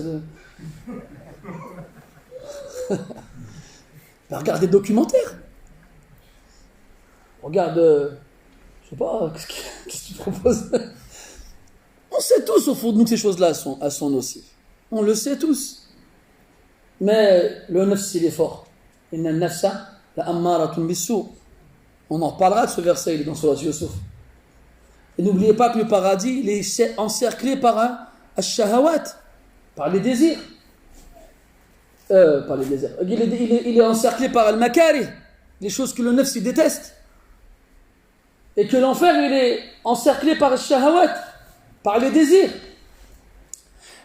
Ben, regarde des documentaires. Regarde, je sais pas, qu'est-ce que tu proposes? On sait tous au fond de nous que ces choses-là sont nocives. On le sait tous. Mais le nafs, il est fort. Inna nafsa la ammaratun bis-su'. On en reparlera de ce verset, il est dans Surat Yusuf. Et n'oubliez pas que le paradis, il est encerclé par ash-shahawat, par les désirs. Par les désirs. Il est encerclé par al-makari, les choses que le nafs il déteste. Et que l'enfer, il est encerclé par ash-shahawat, par les désirs.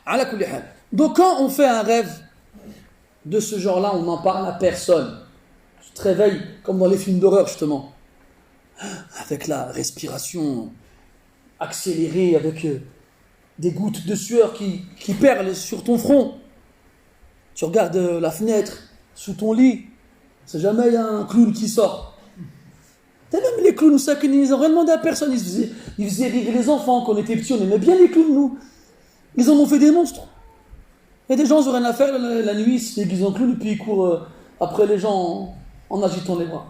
Ala kulli hal. Donc quand on fait un rêve de ce genre-là, on n'en parle à personne. Tu te réveilles comme dans les films d'horreur, justement. Avec la respiration accélérée, avec des gouttes de sueur qui perlent sur ton front. Tu regardes la fenêtre, sous ton lit. C'est jamais il y a un clown qui sort. T'as même les clowns, ça, ils n'ont rien demandé à personne. Ils faisaient rire les enfants quand on était petits. On aimait bien les clowns, nous. Ils en ont fait des monstres. Il y a des gens qui n'ont rien à faire la nuit, ils se déguisent en clown et puis ils courent après les gens en agitant les bras.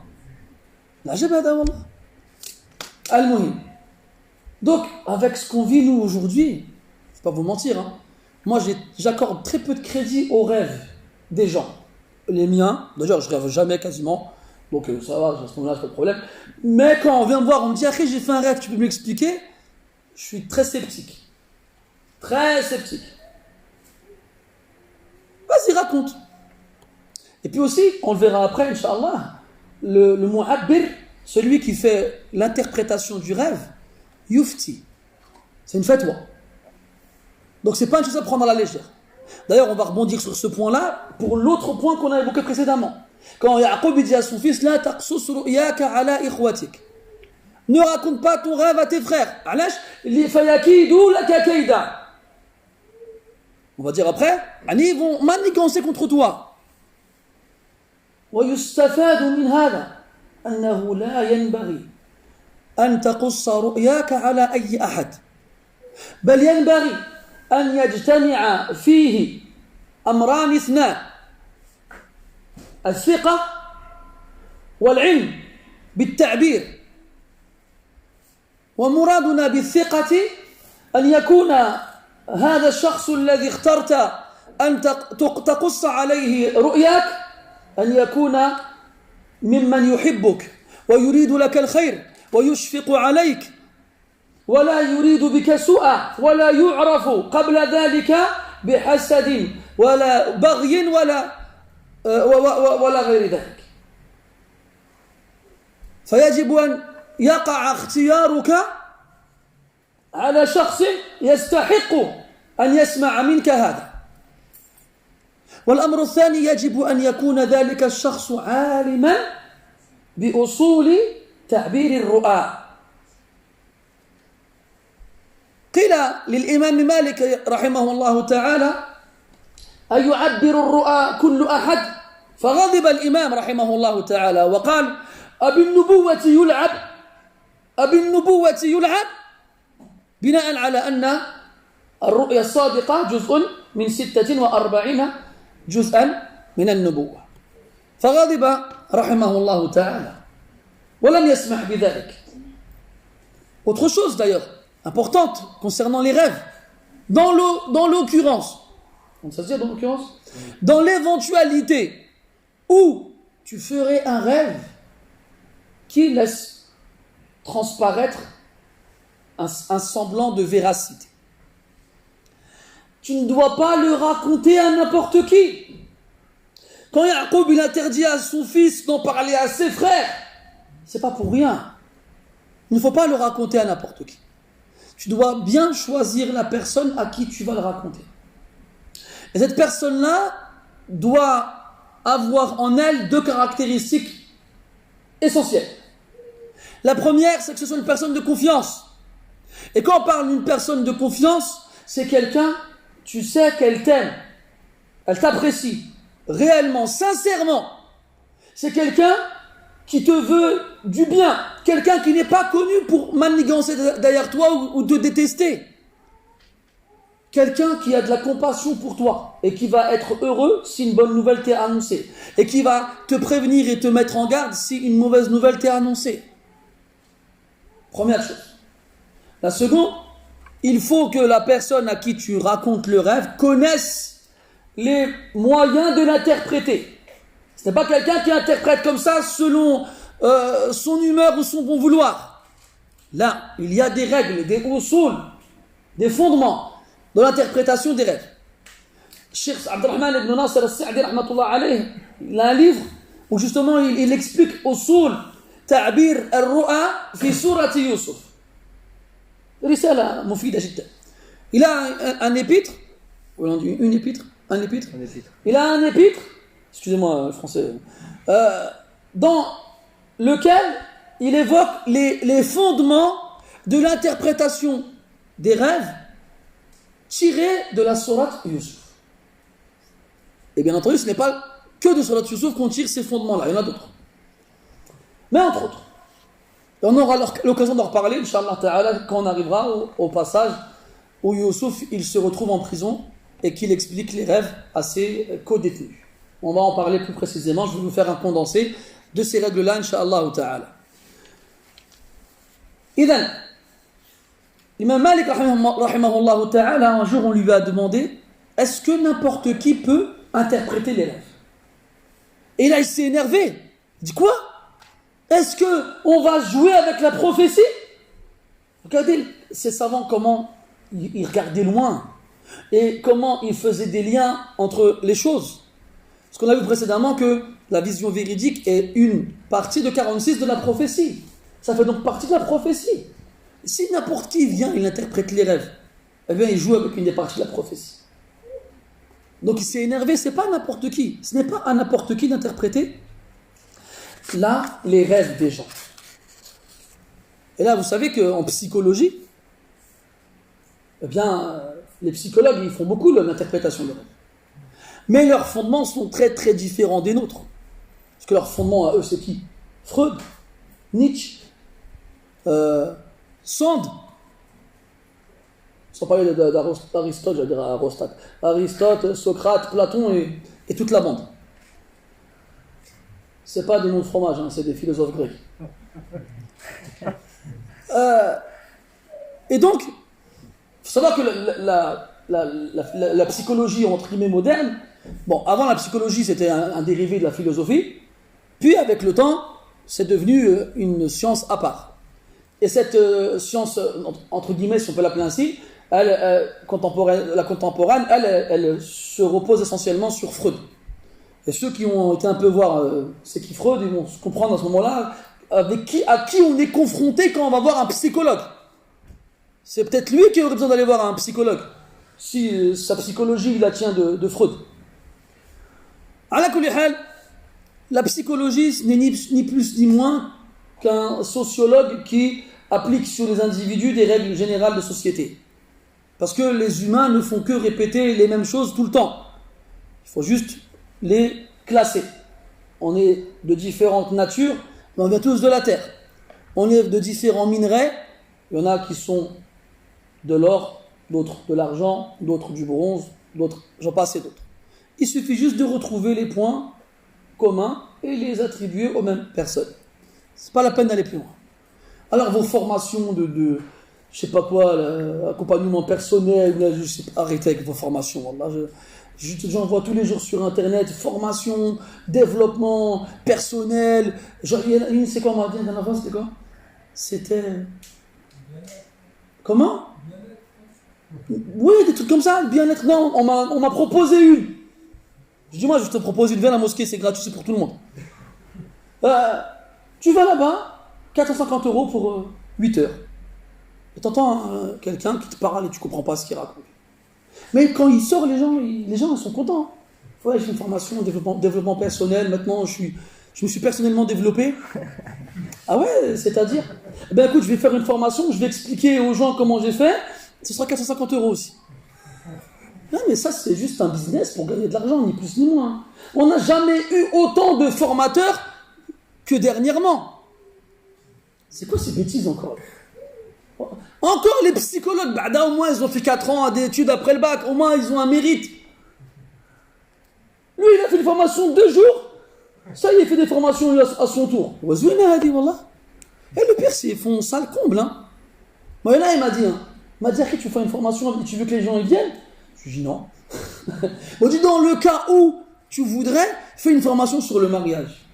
La jabada, wallah. Al-Muhim. Donc, avec ce qu'on vit nous aujourd'hui, je ne vais pas vous mentir, hein, moi j'accorde très peu de crédit aux rêves des gens. Les miens, d'ailleurs je rêve jamais quasiment, donc ça va, à ce moment-là, c'est pas de problème. Mais quand on vient me voir, on me dit, j'ai fait un rêve, tu peux me l'expliquer? Je suis très sceptique. Très sceptique. Vas-y, raconte. Et puis aussi, on le verra après, Inch'Allah, le mu'abbir, celui qui fait l'interprétation du rêve, yufti. C'est une fatwa. Donc c'est pas une chose à prendre à la légère. D'ailleurs, on va rebondir sur ce point-là pour l'autre point qu'on a évoqué précédemment. Quand Ya'qub dit à son fils, la taqsus ru'yaka ala ikhwatik. Ne raconte pas ton rêve à tes frères. علاش اللي فيكيدوا لك كيدا. On va dire après, ils vont manigancer contre toi. ويستفاد من هذا أنه لا ينبغي أن تقص رؤياك على أي أحد، بل ينبغي أن يجتمع فيه أمران اثنان: الثقة والعلم بالتعبير. ومرادنا بالثقة أن يكون هذا الشخص الذي اخترت أن تقص عليه رؤياك أن يكون ممن يحبك ويريد لك الخير ويشفق عليك ولا يريد بك سوءا، ولا يعرف قبل ذلك بحسد ولا بغي ولا غير ذلك. فيجب أن يقع اختيارك على شخص يستحق أن يسمع منك هذا. والأمر الثاني يجب أن يكون ذلك الشخص عالما بأصول تعبير الرؤى. قيل للإمام مالك رحمه الله تعالى: أيعبر الرؤى كل أحد؟ فغضب الإمام رحمه الله تعالى وقال: أبالنبوة يلعب، بناء على أن الرؤيا الصادقة جزء من 46 جزءا من النبوة. فغضب رحمه الله تعالى ولم يسمح بذلك. Autre chose d'ailleurs importante concernant les rêves, dans l'occurrence, ça se dit dans l'occurrence, dans l'éventualité où tu ferais un rêve qui laisse transparaître un semblant de véracité, tu ne dois pas le raconter à n'importe qui. Quand Yaqub il interdit à son fils d'en parler à ses frères, c'est pas pour rien. Il ne faut pas le raconter à n'importe qui. Tu dois bien choisir la personne à qui tu vas le raconter. Et cette personne-là doit avoir en elle 2 caractéristiques essentielles. La première, c'est que ce soit une personne de confiance. Et quand on parle d'une personne de confiance, c'est quelqu'un, tu sais qu'elle t'aime, elle t'apprécie, réellement, sincèrement. C'est quelqu'un qui te veut du bien, quelqu'un qui n'est pas connu pour manigancer derrière toi ou te détester. Quelqu'un qui a de la compassion pour toi et qui va être heureux si une bonne nouvelle t'est annoncée et qui va te prévenir et te mettre en garde si une mauvaise nouvelle t'est annoncée. Première chose. La seconde, il faut que la personne à qui tu racontes le rêve connaisse les moyens de l'interpréter. Ce n'est pas quelqu'un qui interprète comme ça selon son humeur ou son bon vouloir. Là, il y a des règles, des usul, des fondements dans l'interprétation des rêves. Cheikh Abdurrahman ibn Nasr al-Sa'di rahmatullah alayh, il a un livre où justement il explique usul ta'bir al-ru'a fi surati Yusuf. Risala mufida jiddan. Il a un épître, ou on dit une épître, un épître. Il a un épître, excusez-moi le français, dans lequel il évoque les fondements de l'interprétation des rêves tirés de la sourate Yusuf. Et bien entendu, ce n'est pas que de sourate Yusuf qu'on tire ces fondements-là, il y en a d'autres. Mais entre autres, on aura l'occasion d'en reparler, Inch'Allah Ta'ala, quand on arrivera au passage où Yusuf il se retrouve en prison et qu'il explique les rêves à ses co-détenus. On va en parler plus précisément, je vais vous faire un condensé de ces règles-là, Inch'Allah Ta'ala. Idhan, Imam Malik, rahimahullah ta'ala, un jour on lui a demandé: est-ce que n'importe qui peut interpréter les rêves? Et là il s'est énervé. Il dit: quoi? Est-ce qu'on va jouer avec la prophétie? Regardez ces savants comment ils regardaient loin et comment ils faisaient des liens entre les choses. Parce qu'on a vu précédemment que la vision véridique est une partie de 46 de la prophétie. Ça fait donc partie de la prophétie. Si n'importe qui vient, il interprète les rêves, eh bien il joue avec une des parties de la prophétie. Donc il s'est énervé, c'est pas n'importe qui. Ce n'est pas à n'importe qui d'interpréter là les rêves des gens. Et là, vous savez qu'en psychologie, eh bien, les psychologues, ils font beaucoup l'interprétation des rêves. Mais leurs fondements sont très très différents des nôtres. Parce que leurs fondements à eux, c'est qui? Freud, Nietzsche, Sand. Sans parler d'Aristote, j'allais dire Aristote, Socrate, Platon et toute la bande. C'est pas des noms de fromage, hein, c'est des philosophes grecs. Et donc, il faut savoir que la psychologie, entre guillemets, moderne, bon, avant la psychologie, c'était un dérivé de la philosophie, puis avec le temps, c'est devenu une science à part. Et cette science, entre guillemets, si on peut l'appeler ainsi, la contemporaine, elle se repose essentiellement sur Freud. Et ceux qui ont été un peu voir c'est qui Freud, ils vont se comprendre à ce moment-là à qui on est confronté quand on va voir un psychologue. C'est peut-être lui qui aurait besoin d'aller voir un psychologue, si sa psychologie la tient de Freud. Ala kulli hal, la psychologie n'est ni plus ni moins qu'un sociologue qui applique sur les individus des règles générales de société. Parce que les humains ne font que répéter les mêmes choses tout le temps. Il faut juste les classer. On est de différentes natures, mais on vient tous de la terre. On est de différents minerais. Il y en a qui sont de l'or, d'autres de l'argent, d'autres du bronze, d'autres, j'en passe et d'autres. Il suffit juste de retrouver les points communs et les attribuer aux mêmes personnes. C'est pas la peine d'aller plus loin. Alors vos formations de je sais pas quoi, accompagnement personnel, je sais pas, arrêtez avec vos formations. Wallah, j'en vois tous les jours sur internet, formation, développement personnel. Genre, il y en a une, c'est quoi, on m'a dit la dernière fois, c'était quoi? C'était... Comment? Oui, des trucs comme ça, le bien-être. Non, on m'a proposé une. Je dis, moi, je te propose une, viens à la mosquée, c'est gratuit, c'est pour tout le monde. Tu vas là-bas, 450 € pour 8 heures. Et t'entends quelqu'un qui te parle et tu comprends pas ce qu'il raconte. Mais quand il sort, les gens ils sont contents. Ouais, j'ai une formation développement personnel, maintenant je me suis personnellement développé. Ah ouais, c'est-à-dire? Eh ben écoute, je vais faire une formation, je vais expliquer aux gens comment j'ai fait, ce sera 450 € aussi. Non mais ça c'est juste un business pour gagner de l'argent, ni plus ni moins. On n'a jamais eu autant de formateurs que dernièrement. C'est quoi ces bêtises encore? Encore les psychologues, au moins ils ont fait 4 ans d'études après le bac, au moins ils ont un mérite. Lui il a fait une formation de 2 jours, ça y est, il fait des formations à son tour. Et le pire c'est qu'ils font ça le comble. Hein. Moi là il m'a dit, tu fais une formation et tu veux que les gens y viennent? Je lui ai dit non. On dit dans le cas où tu voudrais, fais une formation sur le mariage.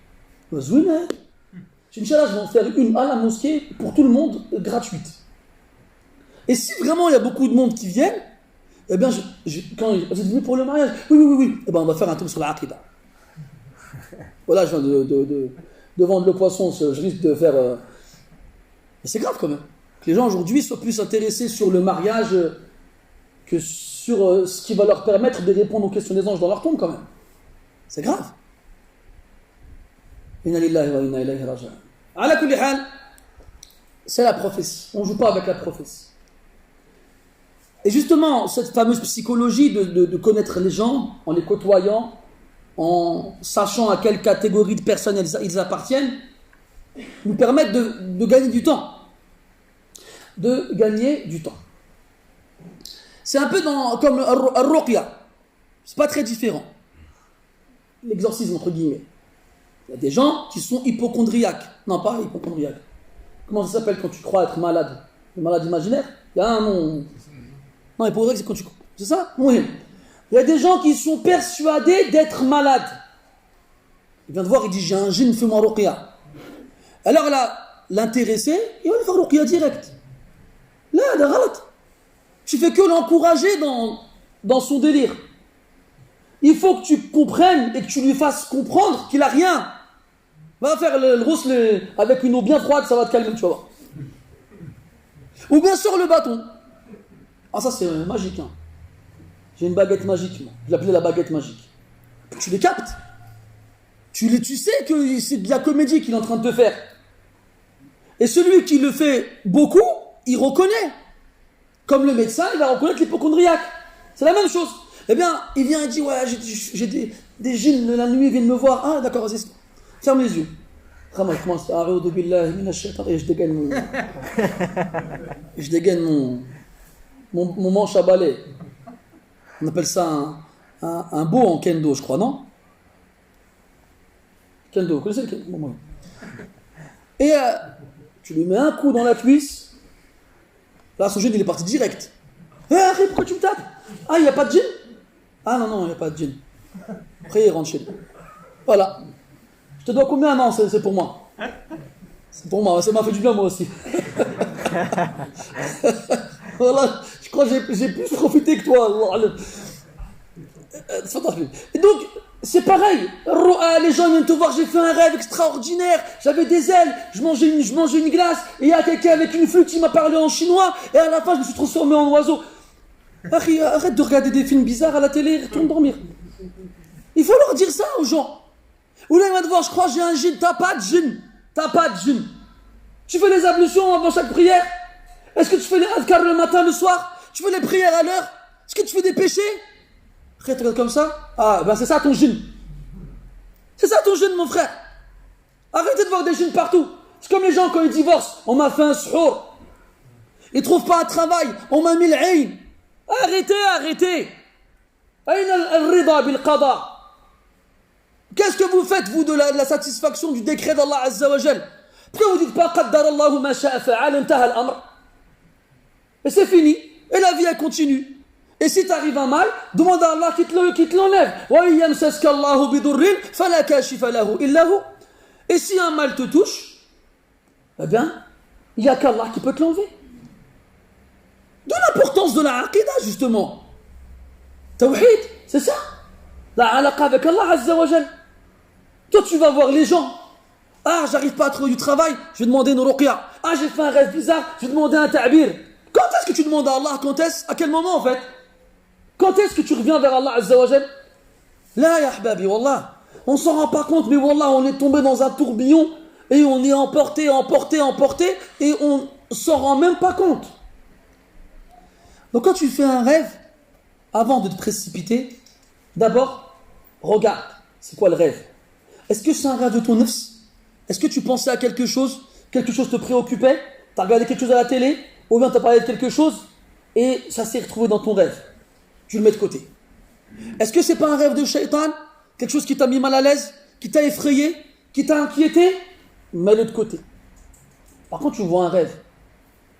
Inch'Allah, je vais en faire une à la mosquée pour tout le monde, gratuite. Et si vraiment il y a beaucoup de monde qui viennent, eh bien, quand vous êtes venu pour le mariage, oui, eh bien, on va faire un truc sur la aqidah. Voilà, je viens de vendre le poisson, je risque de faire... Mais c'est grave quand même. Que les gens aujourd'hui soient plus intéressés sur le mariage que sur ce qui va leur permettre de répondre aux questions des anges dans leur tombe quand même. C'est grave. Inna lillahi wa inna ilayhi raji'un. Ala kulli hal, c'est la prophétie. On ne joue pas avec la prophétie. Et justement, cette fameuse psychologie de connaître les gens en les côtoyant, en sachant à quelle catégorie de personnes ils appartiennent, nous permettent de gagner du temps. De gagner du temps. C'est un peu comme al-ruqya. C'est pas très différent. L'exorcisme, entre guillemets. Il y a des gens qui sont hypochondriaques. Non, pas hypochondriaques. Comment ça s'appelle quand tu crois être malade? Le malade imaginaire? Il y a un nom. Non, hypochondriaque, c'est quand tu crois. C'est ça? Oui. Il y a des gens qui sont persuadés d'être malades. Il vient de voir, il dit, j'ai un djinn, fais-moi ruqya. Alors là, l'intéressé, il va lui faire ruqya direct. Là, tu fais que l'encourager dans son délire. Il faut que tu comprennes et que tu lui fasses comprendre qu'il n'a rien. Va faire le rousse avec une eau bien froide, ça va te calmer, tu vas voir. Ou bien sur le bâton. Ah, ça c'est magique. Hein. J'ai une baguette magique, moi. Je l'appelais la baguette magique. Tu les captes. Tu sais que c'est de la comédie qu'il est en train de te faire. Et celui qui le fait beaucoup, il reconnaît. Comme le médecin, il va reconnaître l'hypochondriaque. C'est la même chose. Eh bien, il vient et dit, ouais, j'ai des djinns la nuit, ils viennent me voir. Ah, d'accord, vas-y, ferme les yeux. Vraiment, je commence à et je dégaine mon manche à balai. On appelle ça un beau en kendo, je crois, non? Kendo, vous connaissez le kendo? Bon, et tu lui mets un coup dans la cuisse. Là, son djinn, il est parti direct. Arrête, pourquoi tu me tapes? Ah, il n'y a pas de djinn? Ah non, il n'y a pas de djinn. Après, il rentre chez lui. Voilà. Je te dois combien? Non, c'est pour moi. C'est pour moi, ça m'a fait du bien moi aussi. Voilà, je crois que j'ai plus profité que toi. Et donc, c'est pareil. Les gens viennent te voir, j'ai fait un rêve extraordinaire. J'avais des ailes, je mangeais une glace. Et il y a quelqu'un avec une flûte qui m'a parlé en chinois. Et à la fin, je me suis transformé en oiseau. Arrête de regarder des films bizarres à la télé, retourne dormir. Il faut leur dire ça aux gens. Ou là, il va te voir, je crois que j'ai un djinn. T'as pas de djinn. T'as pas de djinn. Tu fais les ablutions avant chaque prière? Est-ce que tu fais les adhkar le matin, le soir? Tu fais les prières à l'heure? Est-ce que tu fais des péchés? Arrête, regarde comme ça. Ah, ben c'est ça ton djinn. C'est ça ton djinn, mon frère. Arrêtez de voir des djinns partout. C'est comme les gens quand ils divorcent. On m'a fait un suhour. Ils trouvent pas un travail. On m'a mis l'ayn. Arrêtez. Qu'est-ce que vous faites, vous, de la satisfaction du décret d'Allah Azza wa Jal? Pourquoi vous dites pas Qaddarallahu ma sha'a fa'al, intaha al-amr? Et c'est fini. Et la vie, elle continue. Et si t'arrive un mal, demande à Allah qu'il te l'enlève. Wa yamsaska Allahu bidurrin fala kashifa lahu illa hu. Et si un mal te touche, eh bien, il n'y a qu'Allah qui peut te l'enlever. De l'importance de la aqidah, justement. Tawhid, c'est ça. La alaqa avec Allah Azza wa Jal. Toi, tu vas voir les gens. Ah, j'arrive pas à trouver du travail, je vais demander une ruqya. Ah, j'ai fait un rêve bizarre, je vais demander un ta'bir. Quand est-ce que tu demandes à Allah? Quand est-ce? À quel moment, en fait? Quand est-ce que tu reviens vers Allah Azza wa Jal? Là, ya ahbabi, wallah. On s'en rend pas compte, mais wallah, on est tombé dans un tourbillon et on est emporté, et on s'en rend même pas compte. Donc quand tu fais un rêve, avant de te précipiter, d'abord, regarde, c'est quoi le rêve? Est-ce que c'est un rêve de ton nafs? Est-ce que tu pensais à quelque chose te préoccupait? Tu as regardé quelque chose à la télé? Ou bien tu as parlé de quelque chose et ça s'est retrouvé dans ton rêve? Tu le mets de côté. Est-ce que c'est pas un rêve de shaitan? Quelque chose qui t'a mis mal à l'aise? Qui t'a effrayé? Qui t'a inquiété? Mets-le de côté. Par contre, tu vois un rêve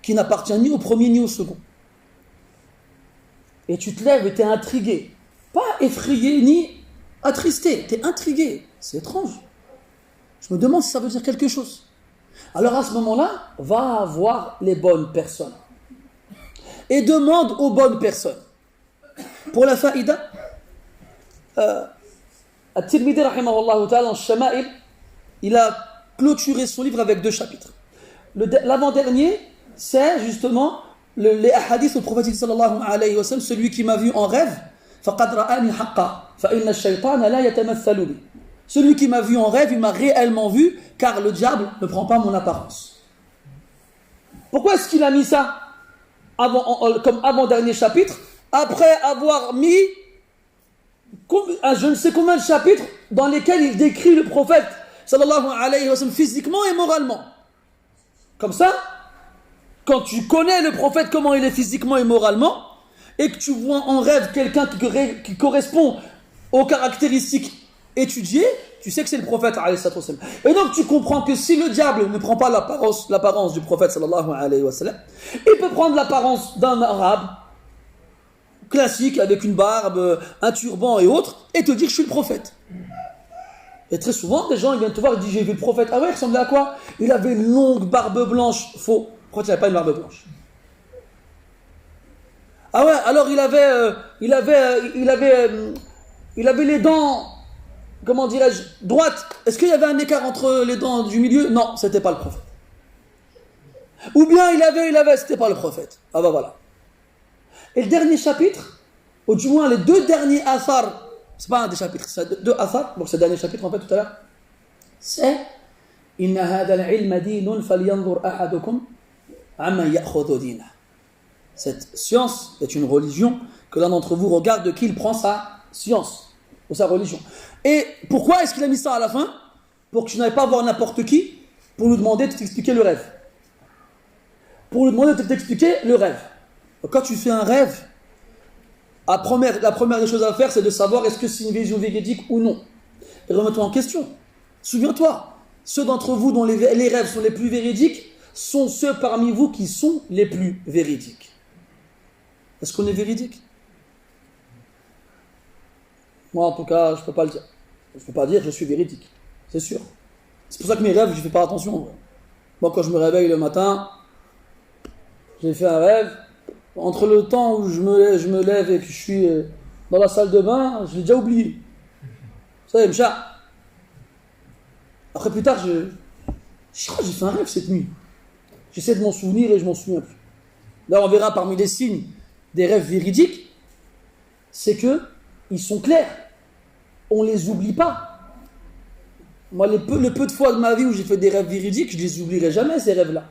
qui n'appartient ni au premier ni au second. Et tu te lèves et tu es intrigué. Pas effrayé ni attristé. Tu es intrigué. C'est étrange. Je me demande si ça veut dire quelque chose. Alors à ce moment-là, va voir les bonnes personnes. Et demande aux bonnes personnes. Pour la faïda, At-Tirmidhi rahimahullah ta'ala en Shama'il, il a clôturé son livre avec 2 chapitres. L'avant-dernier, c'est justement les hadiths au prophète sallallahu alayhi wa sallam, celui qui m'a vu en rêve, faqad ra'ani haqqa, fa inna ash-shaytana la yatamathalu bi. Celui qui m'a vu en rêve, il m'a réellement vu, car le diable ne prend pas mon apparence. Pourquoi est-ce qu'il a mis ça comme avant-dernier chapitre, après avoir mis je ne sais combien de chapitres dans lesquels il décrit le prophète sallallahu alayhi wa sallam physiquement et moralement? Comme ça, quand tu connais le prophète comment il est physiquement et moralement, et que tu vois en rêve quelqu'un qui correspond aux caractéristiques étudiées, tu sais que c'est le prophète alayhi wa sallam. Et donc tu comprends que si le diable ne prend pas l'apparence du prophète sallallahu alayhi wa sallam, il peut prendre l'apparence d'un arabe classique avec une barbe, un turban et autres, et te dire que je suis le prophète. Et très souvent, des gens ils viennent te voir et disent j'ai vu le prophète. Ah ouais, il ressemblait à quoi? Il avait une longue barbe blanche. Faux. Pourquoi tu n'avais pas une barbe blanche? Ah ouais, alors il avait les dents, comment dirais-je, droites. Est-ce qu'il y avait un écart entre les dents du milieu? Non, c'était pas le prophète. Ou bien il avait, c'était pas le prophète. Ah bah voilà. Et le dernier chapitre, ou du moins les 2 derniers athars, c'est pas un des chapitres, c'est 2 athars, donc c'est le dernier chapitre en fait tout à l'heure, c'est Inna hadha al-ilma dinun falyanzur ahadukum amma ya'khudhu dinah. Cette science est une religion, que l'un d'entre vous regarde de qui il prend sa science ou sa religion. Et pourquoi est-ce qu'il a mis ça à la fin? Pour que tu n'ailles pas voir n'importe qui pour lui demander de t'expliquer le rêve. Pour lui demander de t'expliquer le rêve. Donc, quand tu fais un rêve, la première des choses à faire, c'est de savoir est-ce que c'est une vision véridique ou non. Et remets-toi en question. Souviens-toi, ceux d'entre vous dont les rêves sont les plus véridiques sont ceux parmi vous qui sont les plus véridiques. Est-ce qu'on est véridique? Moi, en tout cas, je ne peux pas le dire. Je ne peux pas dire que je suis véridique. C'est sûr. C'est pour ça que mes rêves, je ne fais pas attention. Moi, quand je me réveille le matin, j'ai fait un rêve. Entre le temps où je me lève et puis je suis dans la salle de bain, je l'ai déjà oublié. Vous savez, Mcha. Après, plus tard, je crois que j'ai fait un rêve cette nuit. J'essaie de m'en souvenir et je m'en souviens plus. Là, on verra parmi les signes des rêves véridiques, c'est que ils sont clairs. On les oublie pas. Moi, le peu de fois de ma vie où j'ai fait des rêves véridiques, je les oublierai jamais, ces rêves-là.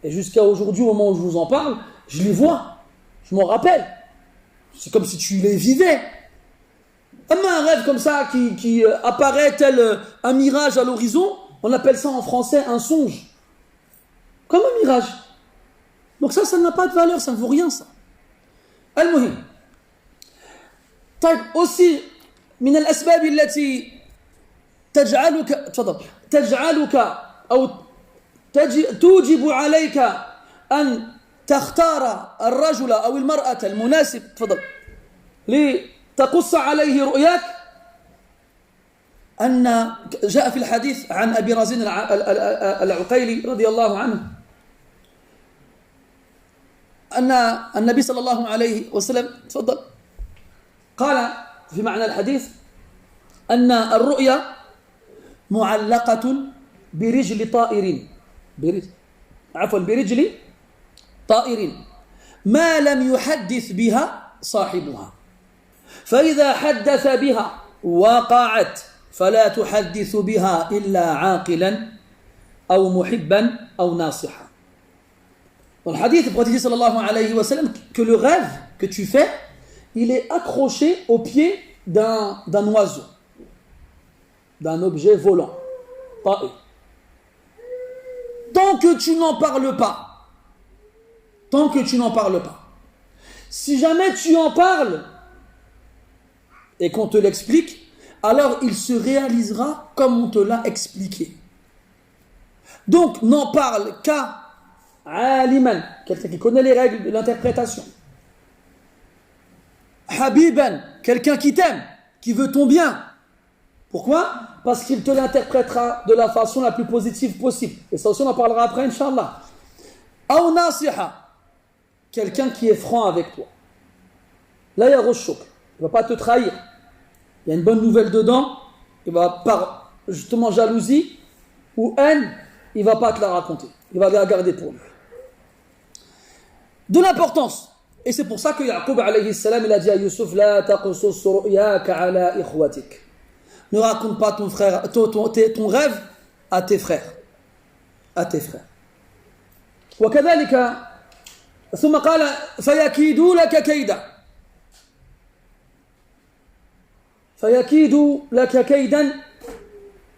Et jusqu'à aujourd'hui, au moment où je vous en parle, je les vois. Je m'en rappelle. C'est comme si tu les vivais. Même un rêve comme ça qui apparaît tel un mirage à l'horizon, on appelle ça en français un songe. Comme un mirage. Donc ça n'a pas de valeur, ça ne vaut rien, ça. Al-Muhim. Aussi, من الأسباب التي تجعلك أو توجب عليك أن تختار الرجل أو المرأة المناسب لتقص عليه رؤياك أن جاء في الحديث عن أبي رزين العقيلي رضي الله عنه أن النبي صلى الله عليه وسلم قال في معنى الحديث أن الرؤيا معلقة برجل طائر برجل طائر ما لم يحدث بها صاحبها فإذا حدث بها وقعت فلا تحدث بها إلا عاقلا أو محبا أو ناصحا. Dans le hadith, le prophète sallallahu alayhi wa sallam, que le rêve que tu fais, il est accroché au pied d'un oiseau, d'un objet volant. Tant que tu n'en parles pas, si jamais tu en parles et qu'on te l'explique, alors il se réalisera comme on te l'a expliqué. Donc n'en parle qu'à aliman, quelqu'un qui connaît les règles de l'interprétation. Habiban, quelqu'un qui t'aime, qui veut ton bien. Pourquoi? Parce qu'il te l'interprétera de la façon la plus positive possible. Et ça aussi on en parlera après, Inch'Allah. Aw nasiha, quelqu'un qui est franc avec toi. Là, il y a Roshuk, il ne va pas te trahir. Il y a une bonne nouvelle dedans, il va par justement jalousie ou haine, il ne va pas te la raconter. Il va la garder pour lui. De l'importance. Et c'est pour ça que Yaqub alayhi salam, il a dit à Yusuf, La taqsus ru'yaka ala ikhwatik. Ne raconte pas ton rêve à tes frères. وكذلك ثم قال فيكيدوا لك كيدا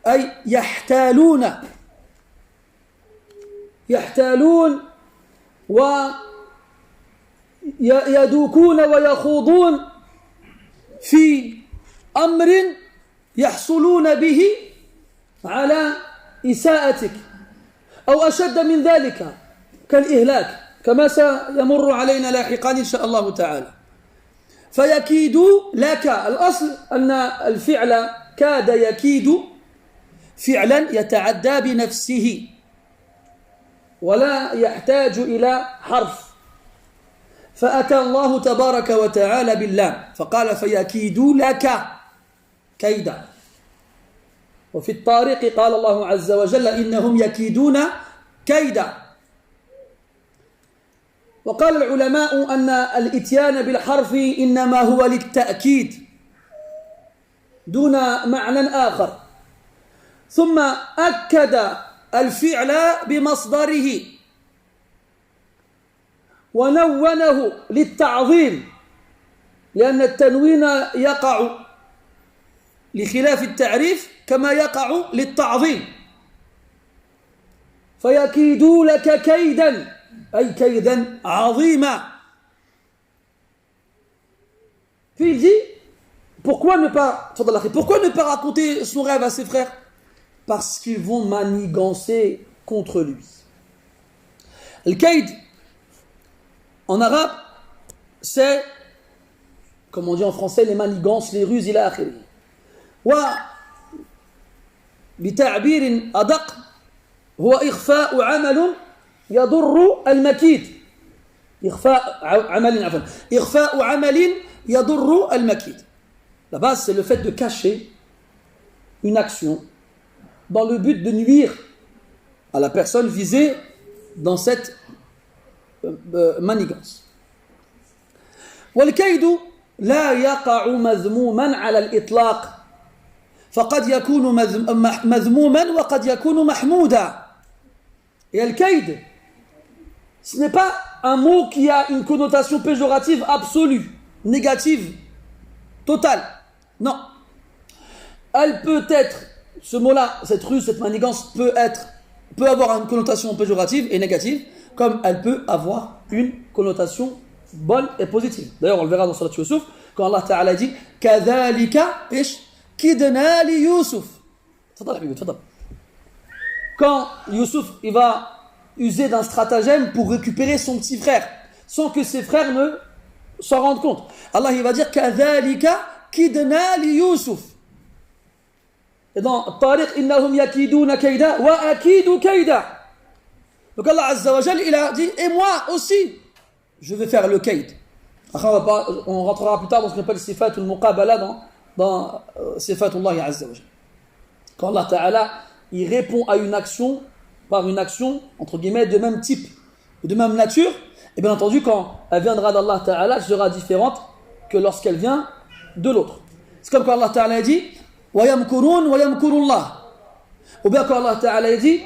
أي يحتالون ويدوكون ويخوضون في أمر يحصلون به على إساءتك أو أشد من ذلك كالإهلاك كما سيمر علينا لاحقا إن شاء الله تعالى. فيكيد لك، الأصل أن الفعل كاد يكيد فعلا يتعدى بنفسه ولا يحتاج إلى حرف، فأتى الله تبارك وتعالى باللام فقال فيكيد لك كيدا. وفي الطارق قال الله عز وجل إنهم يكيدون كيدا. وقال العلماء أن الإتيان بالحرف إنما هو للتأكيد دون معنى آخر. ثم أكد الفعل بمصدره ونونه للتعظيم لأن التنوين يقع لخلاف التعريف كما يقع للتعظيم فيكيدوا لك كيدا أي كيدا عظيما. Puis il dit pourquoi ne pas raconter son rêve à ses frères? Parce qu'ils vont manigancer contre lui. Al-Kaïd en arabe c'est, comme on dit en français, les manigances, les ruses إلى آخره. وبتعبير أدق هو إخفاء عمل يضر المكيد. إخفاء عمل يضر المكيد. La base, c'est le fait de cacher une action dans le but de nuire à la personne visée dans cette manigance. والكيد لا يقع مذموما على الإطلاق فقد يكون مذموما وقد يكون محمودا. Et al-kayd, ce n'est pas un mot qui a une connotation péjorative absolue, négative, totale. Non. Elle peut être, ce mot-là, cette ruse, cette manigance peut avoir une connotation péjorative et négative, comme elle peut avoir une connotation bonne et positive. D'ailleurs, on le verra dans Surat Yusuf, quand Allah Ta'ala dit « Kadhalika ish kidna li Yusuf » Quand Yusuf il va user d'un stratagème pour récupérer son petit frère, sans que ses frères ne s'en rendent compte. Allah il va dire « Kadhalika kidna li Yusuf » Et dans Tariq, « Innahum yakiduna kayda wa akidu kayda » Donc Allah Azza wa Jal, il a dit « Et moi aussi » je vais faire le kayd. Après, on rentrera plus tard dans ce qu'on appelle sifat ou muqabala dans sifatullah azza wa jalla. Quand Allah Ta'ala il répond à une action par une action entre guillemets de même type ou de même nature, et bien entendu quand elle viendra d'Allah Ta'ala elle sera différente que lorsqu'elle vient de l'autre. C'est comme quand Allah Ta'ala dit wa yamkurun wa yamkurullah, ou bien quand Allah Ta'ala dit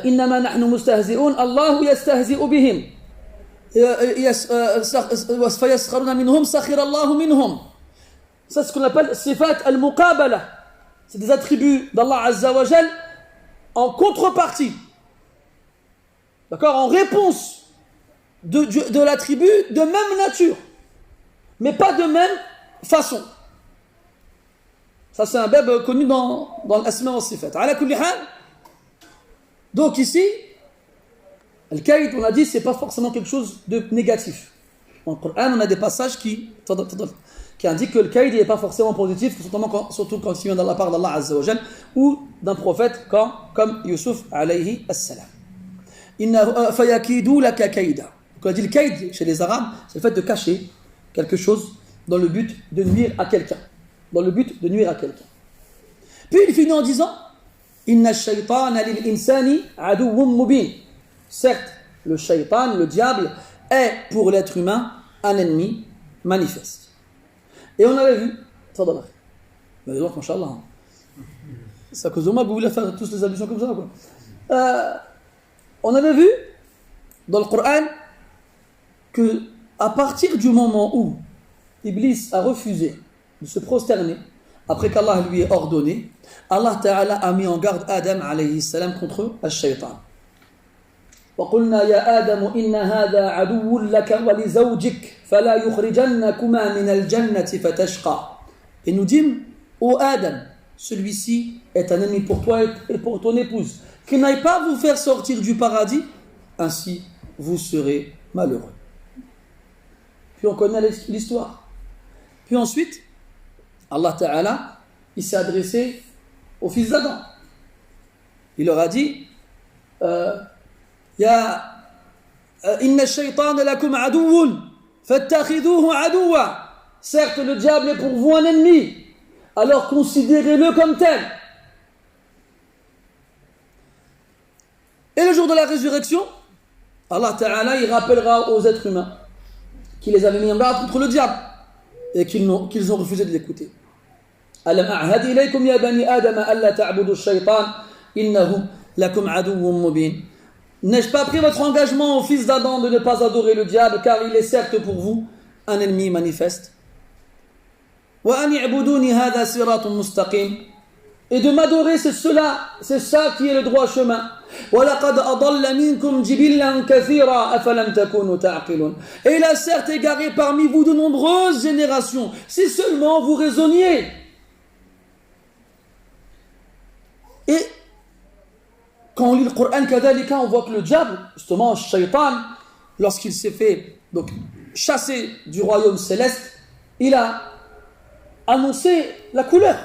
innama nahnu mustahzi'un Allahu yastahzi'u bihim فيسخرون منهم سخر الله منهم. Ça c'est ce qu'on appelle sifat al-muqabala. C'est des attributs d'Allah Azza wa Jal en contrepartie. D'accord, en réponse de l'attribut de même nature, mais pas de même façon. Ça c'est un bab connu dans l'asma wa sifat. Ala kulli hal. Donc ici Al-Kayd, on a dit, c'est pas forcément quelque chose de négatif. Dans le Coran, on a des passages qui indiquent que le Kayd n'est pas forcément positif, surtout quand il vient de la part d'Allah Azza wa Jal ou d'un prophète comme Yusuf alayhi as-salam. فَيَكِيدُوا لَكَ كَيْدًا. Donc on a dit le Kayd chez les Arabes, c'est le fait de cacher quelque chose dans le but de nuire à quelqu'un. Puis il finit en disant إِنَّ الشَّيْطَانَ لِلْإِنسَانِ عَدُوٌّ مُبِينٌ. Certes, le shaytan, le diable, est pour l'être humain un ennemi manifeste. Et on avait vu, mais donc, Inch'Allah, c'est à cause de moi que vous voulez faire tous les allusions comme ça, quoi. On avait vu dans le Coran que à partir du moment où Iblis a refusé de se prosterner, après qu'Allah lui ait ordonné, Allah Ta'ala a mis en garde Adam alayhi salam contre le shaytan. وقلنا يا آدم إن هذا عدو لك ولزوجك فلا يخرجنكما من الجنة فتشقى. Et nous dîmes, ô Adam, celui-ci est un ennemi pour toi et pour ton épouse, qu'il n'aille pas vous faire sortir du paradis, ainsi vous serez malheureux. Puis on connaît l'histoire. Puis ensuite, Allah Ta'ala, il s'est adressé aux fils d'Adam. Il leur a dit يا إن الشيطان لكم عدو فاتخذوه عدوا. Certes, le diable est pour vous un ennemi, alors considérez-le comme tel. Et le jour de la résurrection, Allah Ta'ala il rappellera aux êtres humains qui les avaient mis en garde contre le diable et qu'ils ont refusé de l'écouter. ألم أعهد إليكم يا بني آدم ألا تعبدوا الشيطان إنه لكم عدو مبين. N'ai-je pas pris votre engagement, aux fils d'Adam, de ne pas adorer le diable, car il est certes pour vous un ennemi manifeste. وأن اعبدوني هذا صراط مستقيم. Et de m'adorer, c'est cela, c'est ça qui est le droit chemin. وَلَقَدْ أَضَلَّ مِنْكُمْ جِبِلًّا كَثِيرًا أَفَلَمْ تَكُونُوا تَعْقِلُونَ. Et il a certes égaré parmi vous de nombreuses générations, si seulement vous raisonniez. Et quand on lit le Coran, kadhalika, on voit que le diable, justement, Shaitan, lorsqu'il s'est fait donc chasser du royaume céleste, il a annoncé la couleur.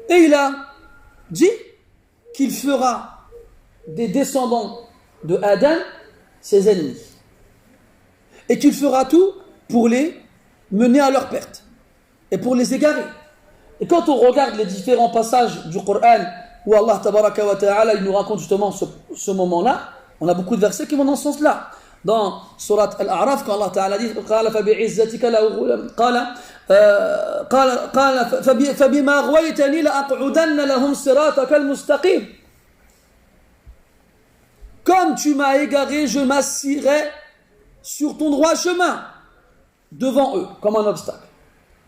Et il a dit qu'il fera des descendants de Adam ses ennemis. Et qu'il fera tout pour les mener à leur perte. Et pour les égarer. Et quand on regarde les différents passages du Coran où Allah tabaraka wa ta'ala il nous raconte justement ce moment-là, on a beaucoup de versets qui vont dans ce sens-là. Dans Surat Al-A'raf, quand Allah ta'ala dit قال فبعزتك قال فبما أغويتني لأقعدن لهم صراطك المستقيم. Comme tu m'as égaré, je m'assirai sur ton droit chemin devant eux, comme un obstacle.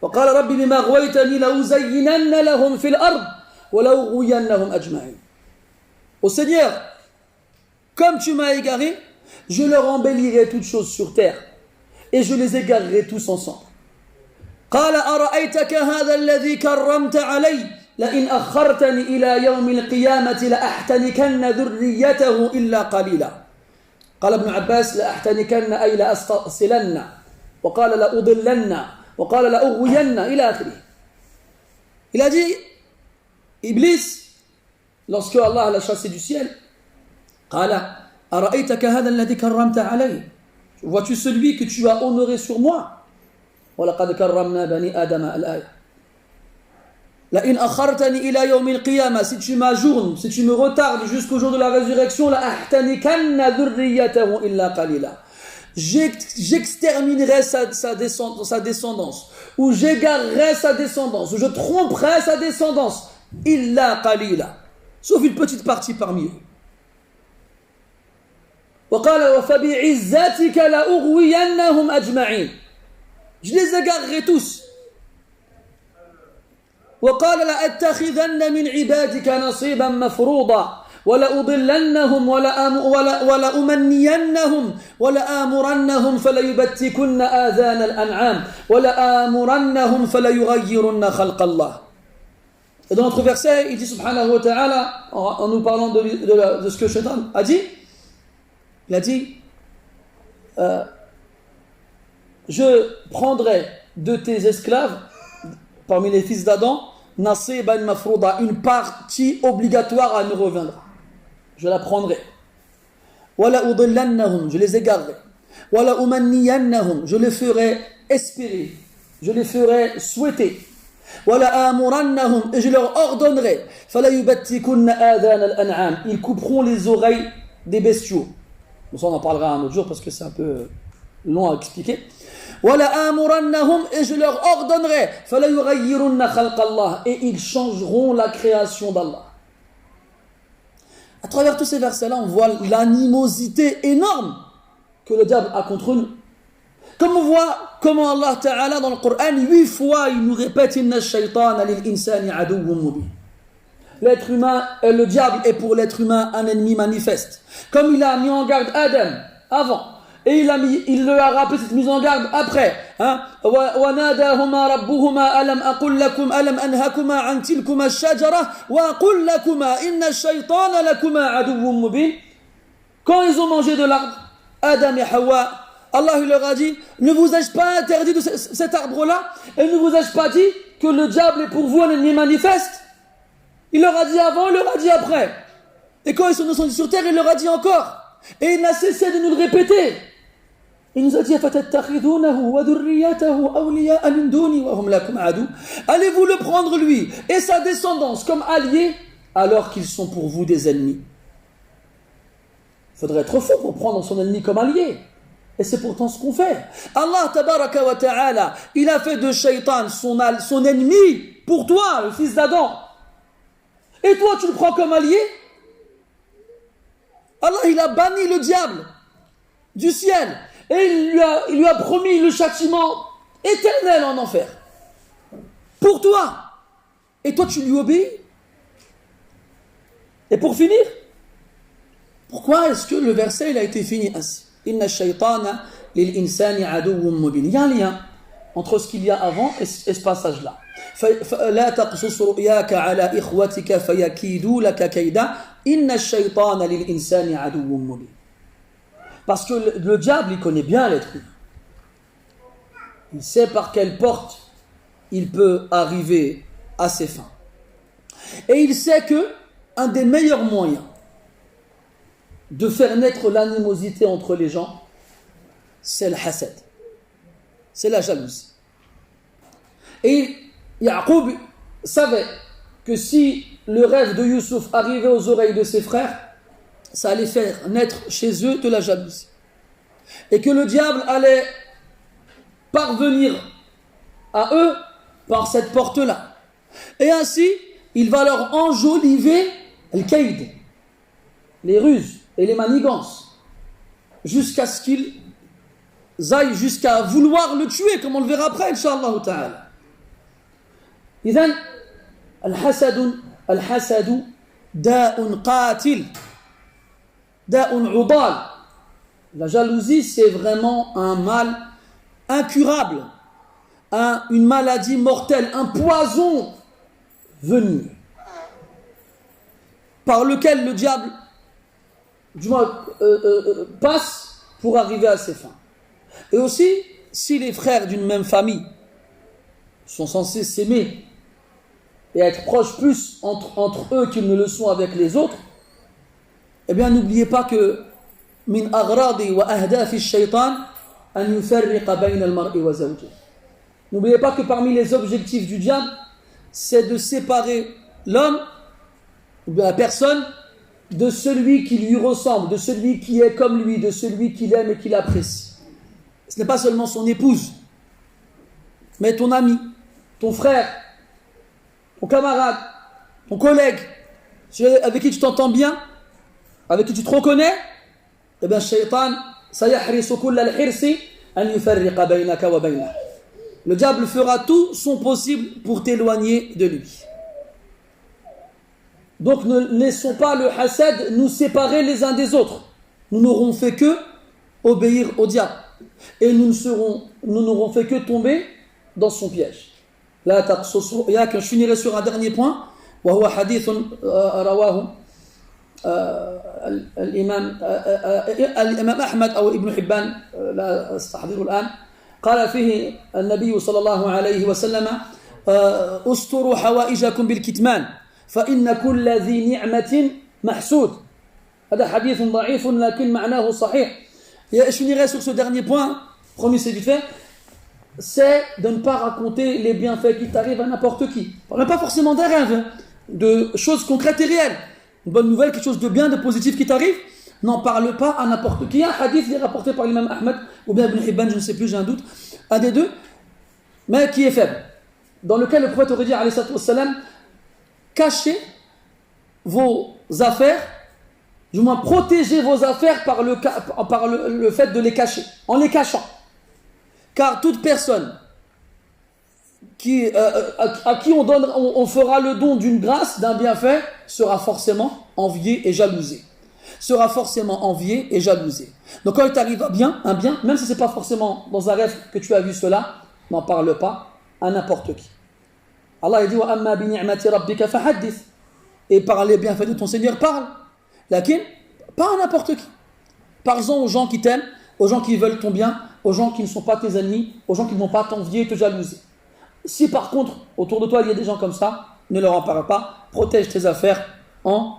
وقال رب بما أغويتني لأزينن لهم في الأرض ولأغوينهم أجمعين. Ô Seigneur, comme tu m'as égaré, je leur embellirai toutes choses sur terre et je les égarerai tous ensemble. قال أرأيتك هذا الذي كرمت علي لئن أخرتني إلى يوم القيامة لأحتنكن ذريته إلا قليلا. قال ابن عباس لأحتنكن أي لأستأصلن وقال لأضلن وقال لأغوين إلى آخره. Il a dit, Iblis, lorsque Allah l'a chassé du ciel, قال أرأيتك هذا الذي كرمت علي. Vois-tu celui que tu as honoré sur moi? ولقد كرمنا بني آدم الآية. لئن أخرتني إلى يوم القيامة, si tu m'ajournes, si tu me retardes jusqu'au jour de la résurrection, لأحتنكن ذريته إلا قليلا. J'exterminerai sa descendance, ou j'égarerai sa descendance, ou je tromperai sa descendance, illa qalila, sauf une petite partie parmi eux. وقال وفبعزتك لأغوينهم أجمعين. Je les égarerai tous. وقال لأتخذن من عبادك نصيبا مفروضا ولأضلنهم ولأمنينهم ولآمرنهم فليبتكن آذان الأنعام ولآمرنهم فليغيرن خلق الله. Et dans notre verset, il dit subhanahu wa ta'ala, en nous parlant de ce que Shaitan a dit, il a dit je prendrai de tes esclaves parmi les fils d'Adam nasiban mafrouda, une partie obligatoire à nous reviendra. Je la prendrai. Wala udillannahum, je les égarerai. Wala umanniyannahum, je les ferai espérer, je les ferai souhaiter. Wala amurannahum, et je leur ordonnerai. Fala yubattikunna adhan al-an'am, ils couperont les oreilles des bestiaux. Bon, ça on en parlera un autre jour parce que c'est un peu long à expliquer. Wala amurannahum, et je leur ordonnerai. Fala yughayyirunna khalqallah, et ils changeront la création d'Allah. À travers tous ces versets-là, on voit l'animosité énorme que le diable a contre nous. Comme on voit comment Allah Ta'ala dans le Coran, 8 fois il nous répète Inna shaytana lil insani aduwwun mubin. L'être humain, le diable est pour l'être humain un ennemi manifeste. Comme il a mis en garde Adam avant, et il le a rappelé cette mise en garde après. وَنَادَاهُمَا رَبُّهُمَا أَلَمْ أَقُلْ لَكُمْ أَلَمْ أَنْهَكُمَا عَنْ تِلْكُمَا الشَّجَرَةِ وَأَقُلْ لَكُمَا إِنَّ الشَّيْطَانَ لَكُمَا عَدُوٌّ مُبِينٌ. Quand ils ont mangé de l'arbre, Adam et Hawa, Allah il leur a dit, ne vous ai-je pas interdit de cet arbre-là, et ne vous ai-je pas dit que le diable est pour vous un ennemi manifeste? Il leur a dit avant, il leur a dit après. Et quand ils sont descendus sur terre, il leur a dit encore. Et il n'a cessé de nous le répéter. Il nous a dit allez-vous le prendre lui et sa descendance comme alliés alors qu'ils sont pour vous des ennemis? Il faudrait être fou pour prendre son ennemi comme allié. Et c'est pourtant ce qu'on fait. Allah tabaraka wa ta'ala, il a fait de Shaitan son ennemi pour toi, le fils d'Adam. Et toi, tu le prends comme allié? Allah, il a banni le diable du ciel. Et il lui a promis le châtiment éternel en enfer. Pour toi. Et toi, tu lui obéis. Et pour finir, pourquoi est-ce que le verset il a été fini ainsi? Inna shaytana lil insani aduwwun mubin. Il y a un lien entre ce qu'il y a avant et ce passage-là. La taqsus ru'yaka ala ikhwatika fayakidu laka kayda. Inna shaytana lil insani aduwwun mubin. Parce que le diable, il connaît bien l'être humain. Il sait par quelle porte il peut arriver à ses fins. Et il sait que un des meilleurs moyens de faire naître l'animosité entre les gens, c'est le hasad. C'est la jalousie. Et Yaqub savait que si le rêve de Youssouf arrivait aux oreilles de ses frères, ça allait faire naître chez eux de la jalousie. Et que le diable allait parvenir à eux par cette porte-là. Et ainsi, il va leur enjoliver le kaïd, les ruses et les manigances, jusqu'à ce qu'ils aillent jusqu'à vouloir le tuer, comme on le verra après, Inch'Allah ta'ala. Idhan, al-hasadu da'un qatil, da'un udal. La jalousie, c'est vraiment un mal incurable, une maladie mortelle, un poison venimeux, par lequel le diable passe pour arriver à ses fins. Et aussi, si les frères d'une même famille sont censés s'aimer et être proches plus entre eux qu'ils ne le sont avec les autres, eh bien n'oubliez pas que min aghradi wa ahdafi shaytan an yufarriqa bayna al-mar'i wa zawjihi. N'oubliez pas que parmi les objectifs du diable, c'est de séparer l'homme ou bien la personne de celui qui lui ressemble, de celui qui est comme lui, de celui qu'il aime et qu'il apprécie. Ce n'est pas seulement son épouse, mais ton ami, ton frère, ton camarade, ton collègue, celui avec qui tu t'entends bien, avec qui tu te reconnais. Eh bien, shaytan, sayahrisu kulla al-hirsi an yufarriqa baynaka wa baynah. Le diable fera tout son possible pour t'éloigner de lui. Donc ne laissons pas le hasad nous séparer les uns des autres. Nous n'aurons fait que obéir au diable. Et nous n'aurons fait que tomber dans son piège. Là, je finirai sur un dernier point. وهو حديث رواه الإمام أحمد أو ابن حبان لا أستحضره الآن. قال فيه النبي صلى الله عليه وسلم أستروا حوائجكم بالكتمان فإن كل ذي نعمة محسود. هذا حديث ضعيف لكن معناه صحيح. Et je finirai sur ce dernier point, promis c'est vite fait, c'est de ne pas raconter les bienfaits qui t'arrivent à n'importe qui. On n'a pas forcément des rêves, de choses concrètes et réelles. Une bonne nouvelle, quelque chose de bien, de positif qui t'arrive, n'en parle pas à n'importe qui. Un hadith est rapporté par l'imam Ahmed, ou bien Ibn Hibban, je ne sais plus, j'ai un doute, un des deux, mais qui est faible. Dans lequel le prophète aurait dit, alayhi salatu wassalam, cachez vos affaires, du moins protégez vos affaires par le fait de les cacher, en les cachant. Car toute personne à qui on fera le don d'une grâce, d'un bienfait, sera forcément enviée et jalousée. Sera forcément enviée et jalousée. Donc quand il t'arrive un bien, même si ce n'est pas forcément dans un rêve que tu as vu cela, n'en parle pas à n'importe qui. Allah dit « Wa amma bi ni'mati rabbika fahaddith » et par les bienfaits de ton Seigneur, parle. Lakin, pas à n'importe qui. Parle-en aux gens qui t'aiment, aux gens qui veulent ton bien, aux gens qui ne sont pas tes ennemis, aux gens qui ne vont pas t'envier et te jalouser. Si par contre, autour de toi, il y a des gens comme ça, ne leur en parle pas, protège tes affaires en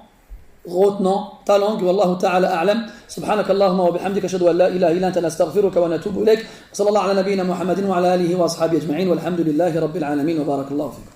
retenant ta langue. Wallahu ta'ala a'lam. Subhanak Allahumma wa bihamdika ashhadu an la ilaha illa anta nastaghfiruka wa natubu ilayk. Sallallahu ala nabiyyina Muhammadin wa ala alihi wa ashabihi ajma'in walhamdulillahi rabbil alamin wa barakallahu fikum.